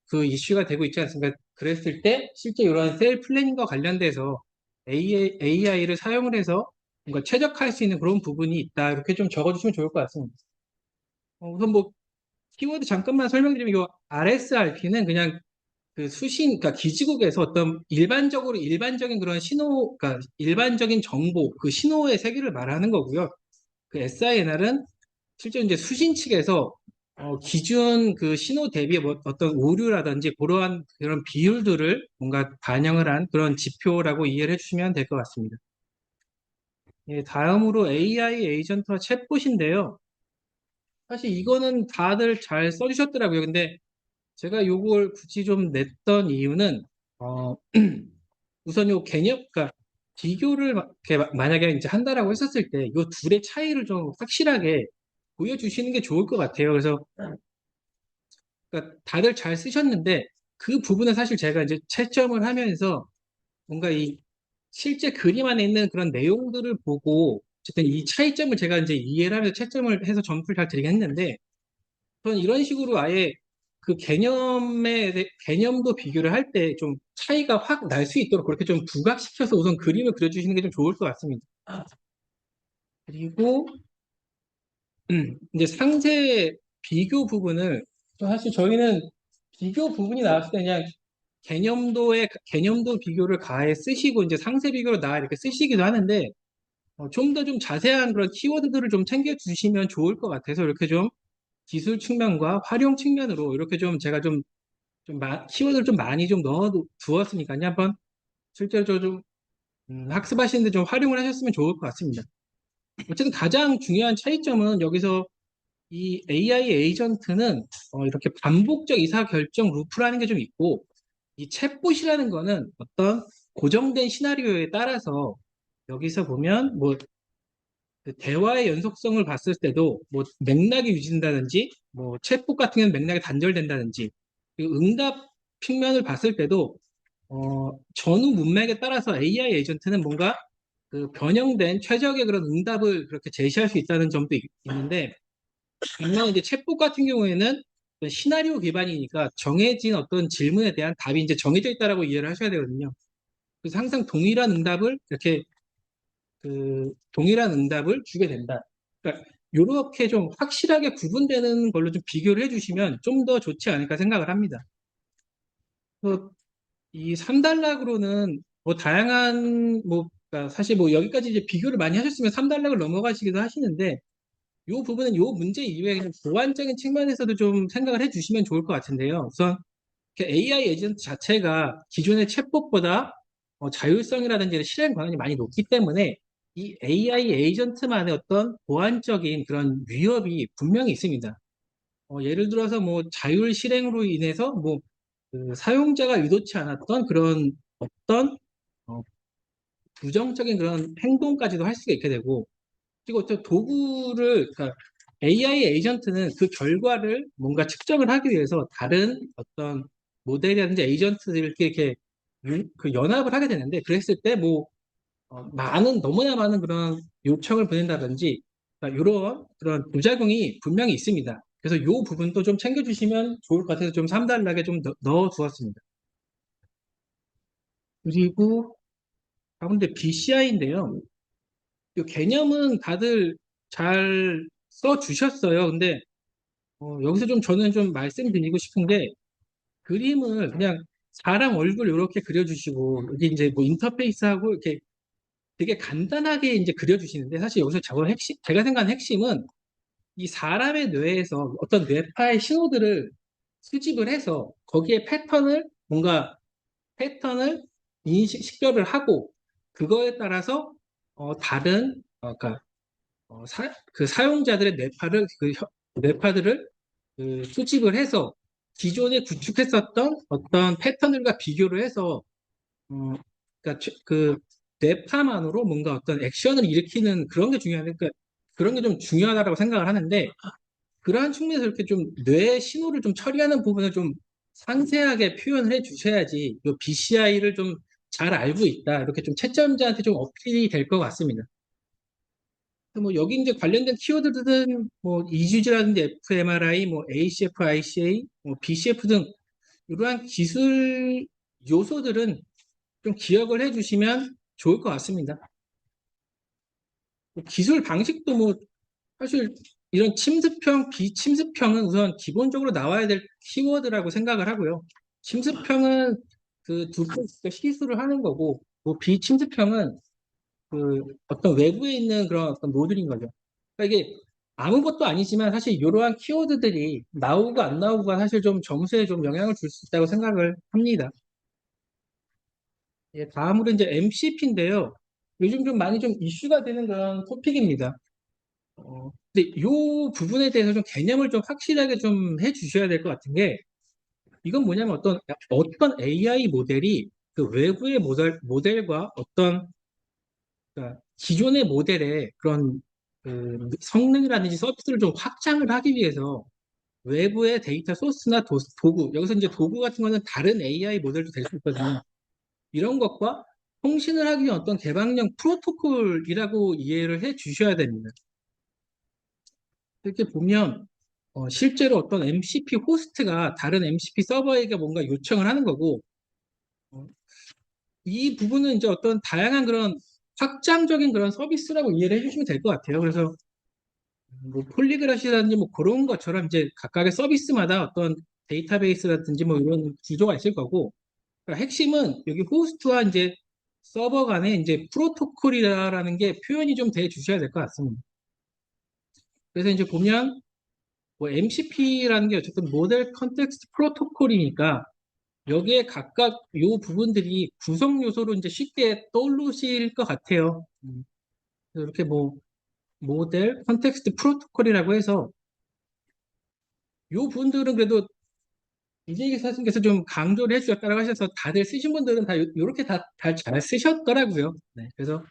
그 이슈가 되고 있지 않습니까? 그랬을 때 실제 이런 셀 플래닝과 관련돼서 AI를 사용을 해서 뭔가 최적화할 수 있는 그런 부분이 있다. 이렇게 좀 적어주시면 좋을 것 같습니다. 우선 뭐 키워드 잠깐만 설명드리면 이 RSRP는 그냥 그러니까 기지국에서 어떤 일반적인 그런 그러니까 일반적인 정보, 그 신호의 세계를 말하는 거고요. 그 SINR은 실제 이제 수신 측에서 기준 그 신호 대비의 뭐 어떤 오류라든지 그러한 그런 비율들을 뭔가 반영을 한 그런 지표라고 이해를 해주시면 될 것 같습니다. 예, 다음으로 AI 에이전트와 챗봇인데요. 사실 이거는 다들 잘 써주셨더라고요. 근데 제가 요걸 굳이 좀 냈던 이유는 어, 우선 요 개념, 그러니까 비교를 이렇게 만약에 이제 한다라고 했었을 때 요 둘의 차이를 좀 확실하게 보여주시는 게 좋을 것 같아요. 그래서 그러니까 다들 잘 쓰셨는데 그 부분은 사실 제가 이제 채점을 하면서 뭔가 이 실제 그림 안에 있는 그런 내용들을 보고 어쨌든 이 차이점을 제가 이제 이해를 하면서 채점을 해서 점수를 잘 드리긴 했는데 저는 이런 식으로 아예 그 개념도 비교를 할 때 좀 차이가 확 날 수 있도록 그렇게 좀 부각시켜서 우선 그림을 그려주시는 게 좀 좋을 것 같습니다. 그리고 이제 상세 비교 부분을 사실 저희는 비교 부분이 나왔을 때 그냥 개념도 비교를 가해 쓰시고 이제 상세 비교로 나와 이렇게 쓰시기도 하는데 좀 더 좀 자세한 그런 키워드들을 좀 챙겨 주시면 좋을 것 같아서 이렇게 좀 기술 측면과 활용 측면으로 이렇게 좀 제가 키워드를 좀 많이 좀 넣어 두었으니까요. 한번 실제로 좀 학습하시는데 좀 활용을 하셨으면 좋을 것 같습니다. 어쨌든 가장 중요한 차이점은 여기서 이 AI 에이전트는 이렇게 반복적 의사결정 루프라는 게 좀 있고 이 챗봇이라는 거는 어떤 고정된 시나리오에 따라서 여기서 보면 뭐 그 대화의 연속성을 봤을 때도 뭐 맥락이 유지된다든지 뭐 챗봇 같은 경우는 맥락이 단절된다든지 그리고 응답 측면을 봤을 때도 전후 문맥에 따라서 AI 에이전트는 뭔가 그 변형된 최적의 그런 응답을 그렇게 제시할 수 있다는 점도 있는데 반면 이제 챗봇 같은 경우에는 어떤 시나리오 기반이니까 정해진 어떤 질문에 대한 답이 이제 정해져 있다라고 이해를 하셔야 되거든요. 그래서 항상 동일한 응답을 주게 된다. 그러니까 이렇게 좀 확실하게 구분되는 걸로 좀 비교를 해주시면 좀 더 좋지 않을까 생각을 합니다. 그래서 이 3단락으로는 뭐 다양한 그러니까 사실 뭐 여기까지 이제 비교를 많이 하셨으면 3단락을 넘어가시기도 하시는데 이 부분은 이 문제 이외에 그냥 보완적인 측면에서도 좀 생각을 해주시면 좋을 것 같은데요. 우선 AI 에이전트 자체가 기존의 챗봇보다 자율성이라든지 실행 권한이 많이 높기 때문에 이 AI 에이전트만의 어떤 보완적인 그런 위협이 분명히 있습니다. 예를 들어서 뭐 자율 실행으로 인해서 그 사용자가 의도치 않았던 그런 어떤 어, 부정적인 그런 행동까지도 할 수가 있게 되고 그리고 또 그러니까 AI 에이전트는 그 결과를 뭔가 측정을 하기 위해서 다른 어떤 모델이라든지 에이전트들끼리 이렇게 그 연합을 하게 되는데 그랬을 때 너무나 많은 그런 요청을 보낸다든지 이런 그런 부작용이 분명히 있습니다. 그래서 이 부분도 좀 챙겨주시면 좋을 것 같아서 좀 3단락에 좀 넣어 두었습니다. 그리고 가운데 BCI인데요. 이 개념은 다들 잘 써주셨어요. 근데 여기서 좀 저는 좀 말씀드리고 싶은 게 그림을 그냥 사람 얼굴 이렇게 그려주시고 여기 이제 뭐 인터페이스하고 이렇게 되게 간단하게 이제 그려주시는데 사실 여기서 제가 생각하는 핵심은 이 사람의 뇌에서 어떤 뇌파의 신호들을 수집을 해서 거기에 패턴을 식별을 하고 그거에 따라서 다른 그러니까 그 사용자들의 뇌파들을 그 수집을 해서 기존에 구축했었던 어떤 패턴들과 비교를 해서 그러니까 그 뇌파만으로 뭔가 어떤 액션을 일으키는 그런 게 그러니까 그런 게 좀 중요하다고 생각을 하는데 그러한 측면에서 이렇게 좀 뇌 신호를 좀 처리하는 부분을 좀 상세하게 표현을 해 주셔야지 이 BCI를 좀 잘 알고 있다 이렇게 좀 채점자한테 좀 어필이 될 것 같습니다. 뭐 여기 이제 관련된 키워드들은 뭐 EGG라든지 fMRI, 뭐 ACF, ICA, 뭐 BCF 등 이러한 기술 요소들은 좀 기억을 해주시면 좋을 것 같습니다. 기술 방식도 뭐 사실 이런 침습형, 비침습형은 우선 기본적으로 나와야 될 키워드라고 생각을 하고요. 침습형은 그 두께가 시술을 하는 거고, 뭐 비침습형은 그 어떤 외부에 있는 그런 어떤 모듈인 거죠. 그러니까 이게 아무것도 아니지만 사실 이러한 키워드들이 나오고 안 나오고가 사실 좀 점수에 좀 영향을 줄 수 있다고 생각을 합니다. 예, 다음으로 이제 MCP인데요. 요즘 좀 많이 좀 이슈가 되는 그런 토픽입니다. 근데 이 부분에 대해서 좀 개념을 좀 확실하게 좀 해주셔야 될 것 같은 게 이건 뭐냐면 어떤 AI 모델이 그 외부의 모델과 어떤 그러니까 기존의 모델의 그런 그 성능이라든지 서비스를 좀 확장을 하기 위해서 외부의 데이터 소스나 도구, 여기서 이제 도구 같은 거는 다른 AI 모델도 될 수 있거든요. 이런 것과 통신을 하기 위한 어떤 개방형 프로토콜이라고 이해를 해 주셔야 됩니다. 이렇게 보면 실제로 어떤 MCP 호스트가 다른 MCP 서버에게 뭔가 요청을 하는 거고, 어, 이 부분은 이제 어떤 다양한 그런 확장적인 그런 서비스라고 이해를 해주시면 될 것 같아요. 그래서 뭐 폴리그라시라든지 뭐 그런 것처럼 이제 각각의 서비스마다 어떤 데이터베이스라든지 뭐 이런 구조가 있을 거고, 그러니까 핵심은 여기 호스트와 이제 서버 간에 이제 프로토콜이라는 게 표현이 좀 돼 주셔야 될 것 같습니다. 그래서 이제 보면 뭐 MCP라는 게 어쨌든 모델 컨텍스트 프로토콜이니까 여기에 각각 요 부분들이 구성 요소로 이제 쉽게 떠오르실 것 같아요. 그래서 이렇게 뭐 모델 컨텍스트 프로토콜이라고 해서 요 부분들은 그래도 이재기 선생님께서 좀 강조를 해주셨다고 하셔서 다들 쓰신 분들은 다 요렇게 다 잘 쓰셨더라고요. 네, 그래서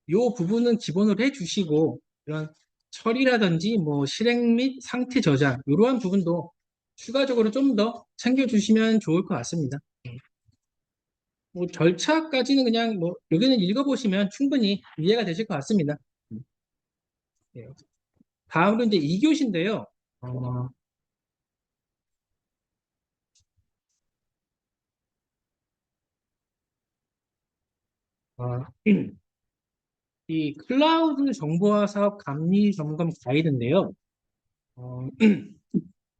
요 부분은 기본으로 해주시고 이런 처리라든지 뭐 실행 및 상태 저장 이러한 부분도 추가적으로 좀 더 챙겨주시면 좋을 것 같습니다. 뭐 절차까지는 그냥 뭐 여기는 읽어보시면 충분히 이해가 되실 것 같습니다. 네. 다음으로 이제 2교시인데요. 어, 이 클라우드 정보화 사업 감리 점검 가이드인데요.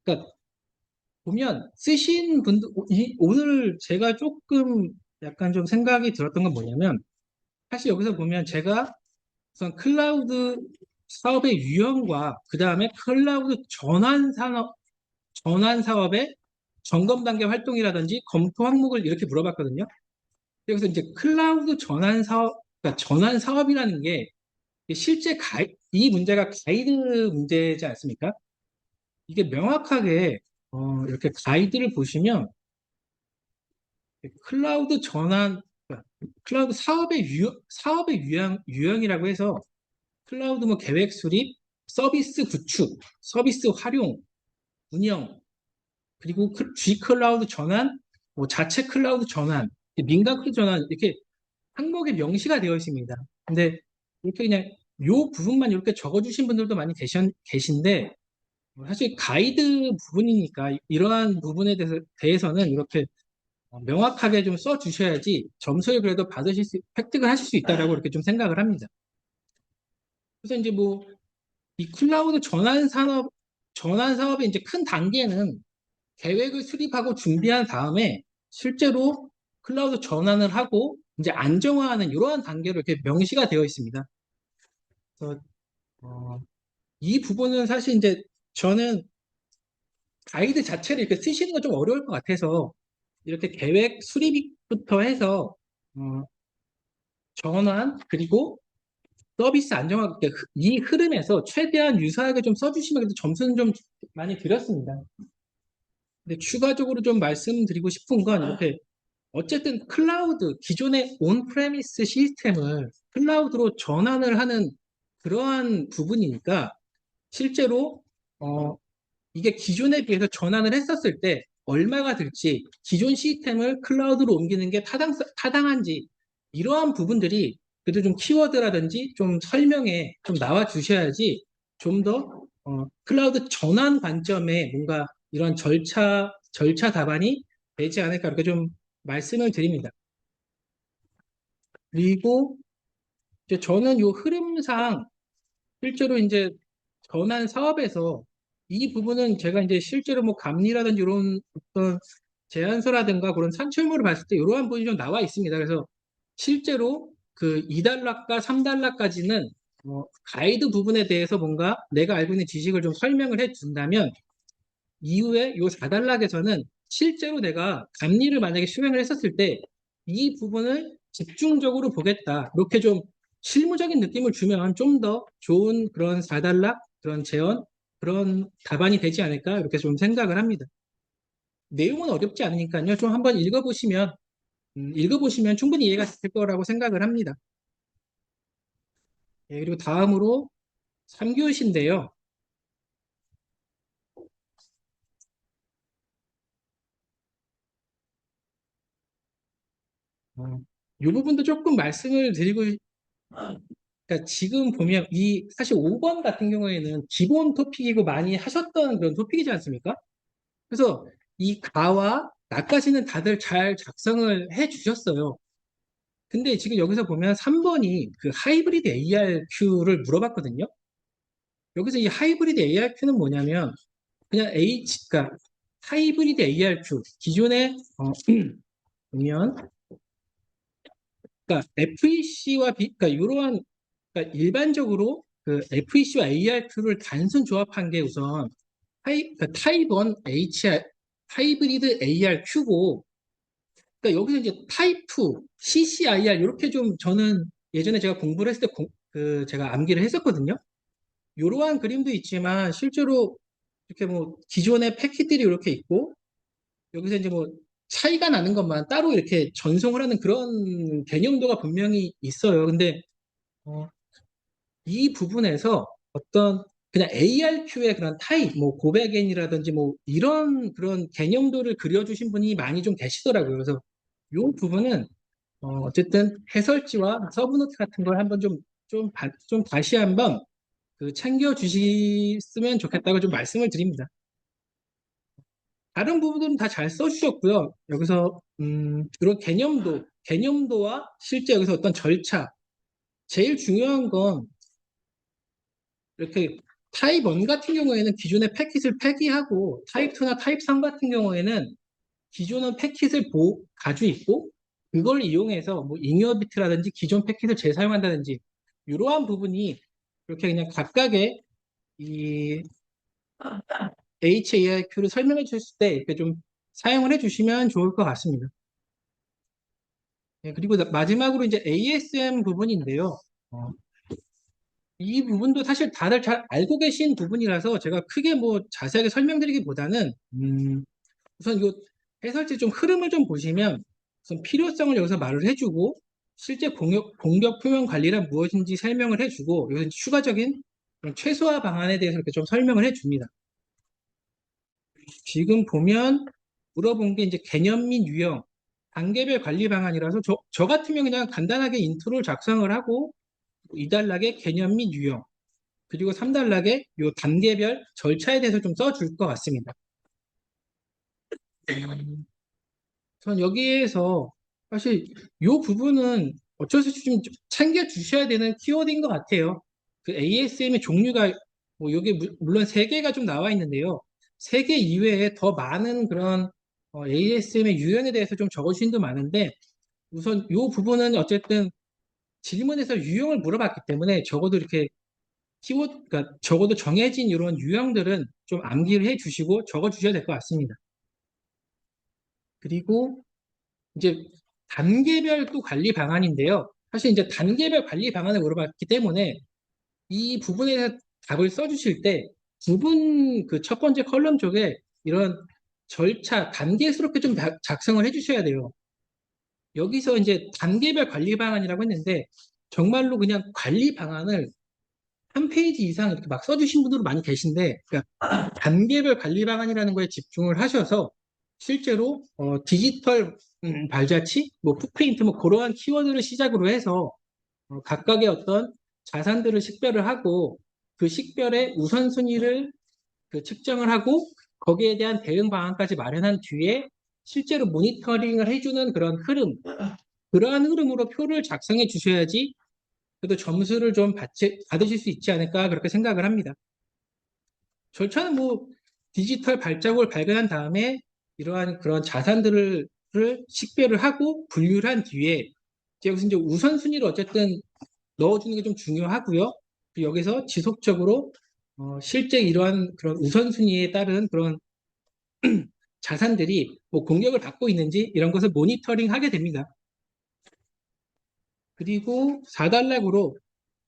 그러니까 보면 쓰신 분들 오늘 제가 조금 약간 좀 생각이 들었던 건 뭐냐면 사실 여기서 보면 제가 우선 클라우드 사업의 유형과 그 다음에 클라우드 전환 사업의 점검 단계 활동이라든지 검토 항목을 이렇게 물어봤거든요. 그래서 이제 클라우드 전환 사업, 그러니까 전환 사업이라는 게 실제 이 문제가 가이드 문제지 않습니까? 이게 명확하게 이렇게 가이드를 보시면 클라우드 전환, 그러니까 클라우드 사업의 유형이라고 해서 클라우드 뭐 계획 수립, 서비스 구축, 서비스 활용, 운영, 그리고 G 클라우드 전환, 뭐 자체 클라우드 전환, 민간 클라우드 전환 이렇게 항목이 명시가 되어 있습니다. 근데 이렇게 그냥 요 부분만 이렇게 적어주신 분들도 많이 계신데 사실 가이드 부분이니까 이러한 부분에 대해서는 이렇게 명확하게 좀 써주셔야지 점수를 그래도 획득을 하실 수 있다라고 이렇게 좀 생각을 합니다. 그래서 이제 뭐 이 클라우드 전환 사업의 이제 큰 단계는 계획을 수립하고 준비한 다음에 실제로 클라우드 전환을 하고 이제 안정화하는 이러한 단계로 이렇게 명시가 되어 있습니다. 그래서 이 부분은 사실 이제 저는 가이드 자체를 이렇게 쓰시는 건 좀 어려울 것 같아서 이렇게 계획 수립부터 해서 어, 전환 그리고 서비스 안정화 이 흐름에서 최대한 유사하게 좀 써주시면 그래도 점수는 좀 많이 드렸습니다. 근데 추가적으로 좀 말씀드리고 싶은 건 이렇게 어쨌든 클라우드 기존의 온프레미스 시스템을 클라우드로 전환을 하는 그러한 부분이니까 실제로 이게 기존에 비해서 전환을 했었을 때 얼마가 들지 기존 시스템을 클라우드로 옮기는 게 타당한지 이러한 부분들이 그래도 좀 키워드라든지 좀 설명에 좀 나와 주셔야지 좀 더 클라우드 전환 관점에 뭔가 이런 절차 답안이 되지 않을까 이렇게 좀 말씀을 드립니다. 그리고 이제 저는 요 흐름상 실제로 이제 전환 사업에서 이 부분은 제가 이제 실제로 뭐 감리라든지 이런 어떤 제안서라든가 그런 산출물을 봤을 때 이러한 부분이 좀 나와 있습니다. 그래서 실제로 그 2단락과 3단락까지는 가이드 부분에 대해서 뭔가 내가 알고 있는 지식을 좀 설명을 해 준다면 이후에 요 4단락에서는 실제로 내가 감리를 만약에 수행을 했었을 때 이 부분을 집중적으로 보겠다. 이렇게 좀 실무적인 느낌을 주면 좀 더 좋은 그런 4단락, 그런 제언, 그런 답안이 되지 않을까 이렇게 좀 생각을 합니다. 내용은 어렵지 않으니까요. 좀 한번 읽어보시면 충분히 이해가 될 거라고 생각을 합니다. 예, 그리고 다음으로 3교시인데요. 이 부분도 조금 말씀을 그러니까 지금 보면 이 사실 5번 같은 경우에는 기본 토픽이고 많이 하셨던 그런 토픽이지 않습니까? 그래서 이 가와 나까지는 다들 잘 작성을 해 주셨어요. 근데 지금 여기서 보면 3번이 그 하이브리드 ARQ를 물어봤거든요. 여기서 이 하이브리드 ARQ는 뭐냐면 그냥 그러니까 하이브리드 ARQ 기존에 보면 그러니까 FEC와 그러니까 이러한 그러니까 일반적으로 그 FEC와 ARQ를 단순 조합한 게 우선 그러니까 타입 1 HR 하이브리드 ARQ고 그러니까 여기서 이제 타입 2 CCIR 이렇게 좀 저는 예전에 제가 공부를 했을 때 그 제가 암기를 했었거든요. 이러한 그림도 있지만 실제로 이렇게 뭐 기존의 패킷들이 이렇게 있고 여기서 이제 뭐 차이가 나는 것만 따로 이렇게 전송을 하는 그런 개념도가 분명히 있어요. 근데 어, 이 부분에서 어떤 그냥 ARQ의 그런 타입, 뭐 고백엔이라든지 뭐 이런 그런 개념도를 그려주신 분이 많이 좀 계시더라고요. 그래서 이 부분은 어쨌든 해설지와 서브노트 같은 걸 한번 좀 다시 한번 그 챙겨 주셨으면 좋겠다고 좀 말씀을 드립니다. 다른 부분들은 다 잘 써주셨고요. 여기서 그런 개념도와 실제 여기서 어떤 절차, 제일 중요한 건 이렇게 타입 1 같은 경우에는 기존의 패킷을 폐기하고 타입 2나 타입 3 같은 경우에는 기존의 패킷을 가지고 있고 그걸 이용해서 뭐 잉여 비트라든지 기존 패킷을 재사용한다든지 이러한 부분이 이렇게 그냥 각각의 이 HARQ를 설명해 주실 때 이렇게 좀 사용을 해 주시면 좋을 것 같습니다. 네, 그리고 마지막으로 이제 ASM 부분인데요. 어, 이 부분도 사실 다들 잘 알고 계신 부분이라서 제가 크게 뭐 자세하게 설명드리기보다는 우선 이 해설지 좀 흐름을 좀 보시면 우선 필요성을 여기서 말을 해주고 실제 공격 표면 관리란 무엇인지 설명을 해주고 여기서 추가적인 그런 최소화 방안에 대해서 이렇게 좀 설명을 해줍니다. 지금 보면 물어본 게 이제 개념 및 유형, 단계별 관리 방안이라서 저 같으면 그냥 간단하게 인트로를 작성을 하고 2단락에 개념 및 유형, 그리고 3단락에 요 단계별 절차에 대해서 좀 써줄 것 같습니다. 전 여기에서 사실 요 부분은 어쩔 수 없이 좀 챙겨 주셔야 되는 키워드인 것 같아요. 그 ASM의 종류가 뭐 여기 물론 3개가 좀 나와 있는데요. 3개 이외에 더 많은 그런 ASM의 유형에 대해서 좀 적어주신 분 많은데 우선 요 부분은 어쨌든 질문에서 유형을 물어봤기 때문에 적어도 이렇게 그러니까 적어도 정해진 이런 유형들은 좀 암기를 해 주시고 적어 주셔야 될 것 같습니다. 그리고 이제 단계별 또 관리 방안인데요. 사실 이제 단계별 관리 방안을 물어봤기 때문에 이 부분에 대해서 답을 써주실 때 부분 그 첫 번째 컬럼 쪽에 이런 절차 단계스럽게 좀 작성을 해주셔야 돼요. 여기서 이제 단계별 관리 방안이라고 했는데 정말로 그냥 관리 방안을 한 페이지 이상 이렇게 막 써주신 분들도 많이 계신데 그러니까 단계별 관리 방안이라는 거에 집중을 하셔서 실제로 디지털 발자취, 뭐 풋프린트 뭐 그러한 키워드를 시작으로 해서 각각의 어떤 자산들을 식별을 하고 그 식별의 우선순위를 그 측정을 하고 거기에 대한 대응 방안까지 마련한 뒤에 실제로 모니터링을 해주는 그런 흐름, 그러한 흐름으로 표를 작성해 주셔야지 그래도 점수를 좀 받으실 수 있지 않을까 그렇게 생각을 합니다. 절차는 뭐 디지털 발자국을 발견한 다음에 이러한 그런 자산들을 식별을 하고 분류를 한 뒤에 여기서 이제 우선순위를 어쨌든 넣어주는 게 좀 중요하고요. 그리고 여기서 지속적으로 실제 이러한 그런 우선순위에 따른 그런 자산들이 뭐 공격을 받고 있는지 이런 것을 모니터링 하게 됩니다. 그리고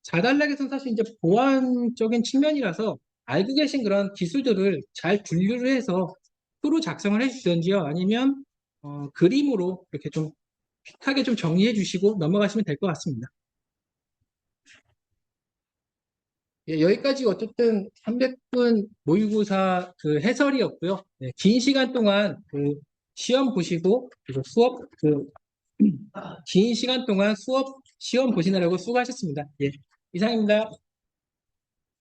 4단락에서는 사실 이제 보안적인 측면이라서 알고 계신 그런 기술들을 잘 분류를 해서 표로 작성을 해주시던지요. 아니면 그림으로 이렇게 좀 픽하게 좀 정리해 주시고 넘어가시면 될 것 같습니다. 예, 여기까지 어쨌든 300분 모의고사 그 해설이었고요. 네, 긴 시간 동안 그 시험 보시고 그리고 긴 시간 동안 시험 보시느라고 수고하셨습니다. 예. 이상입니다.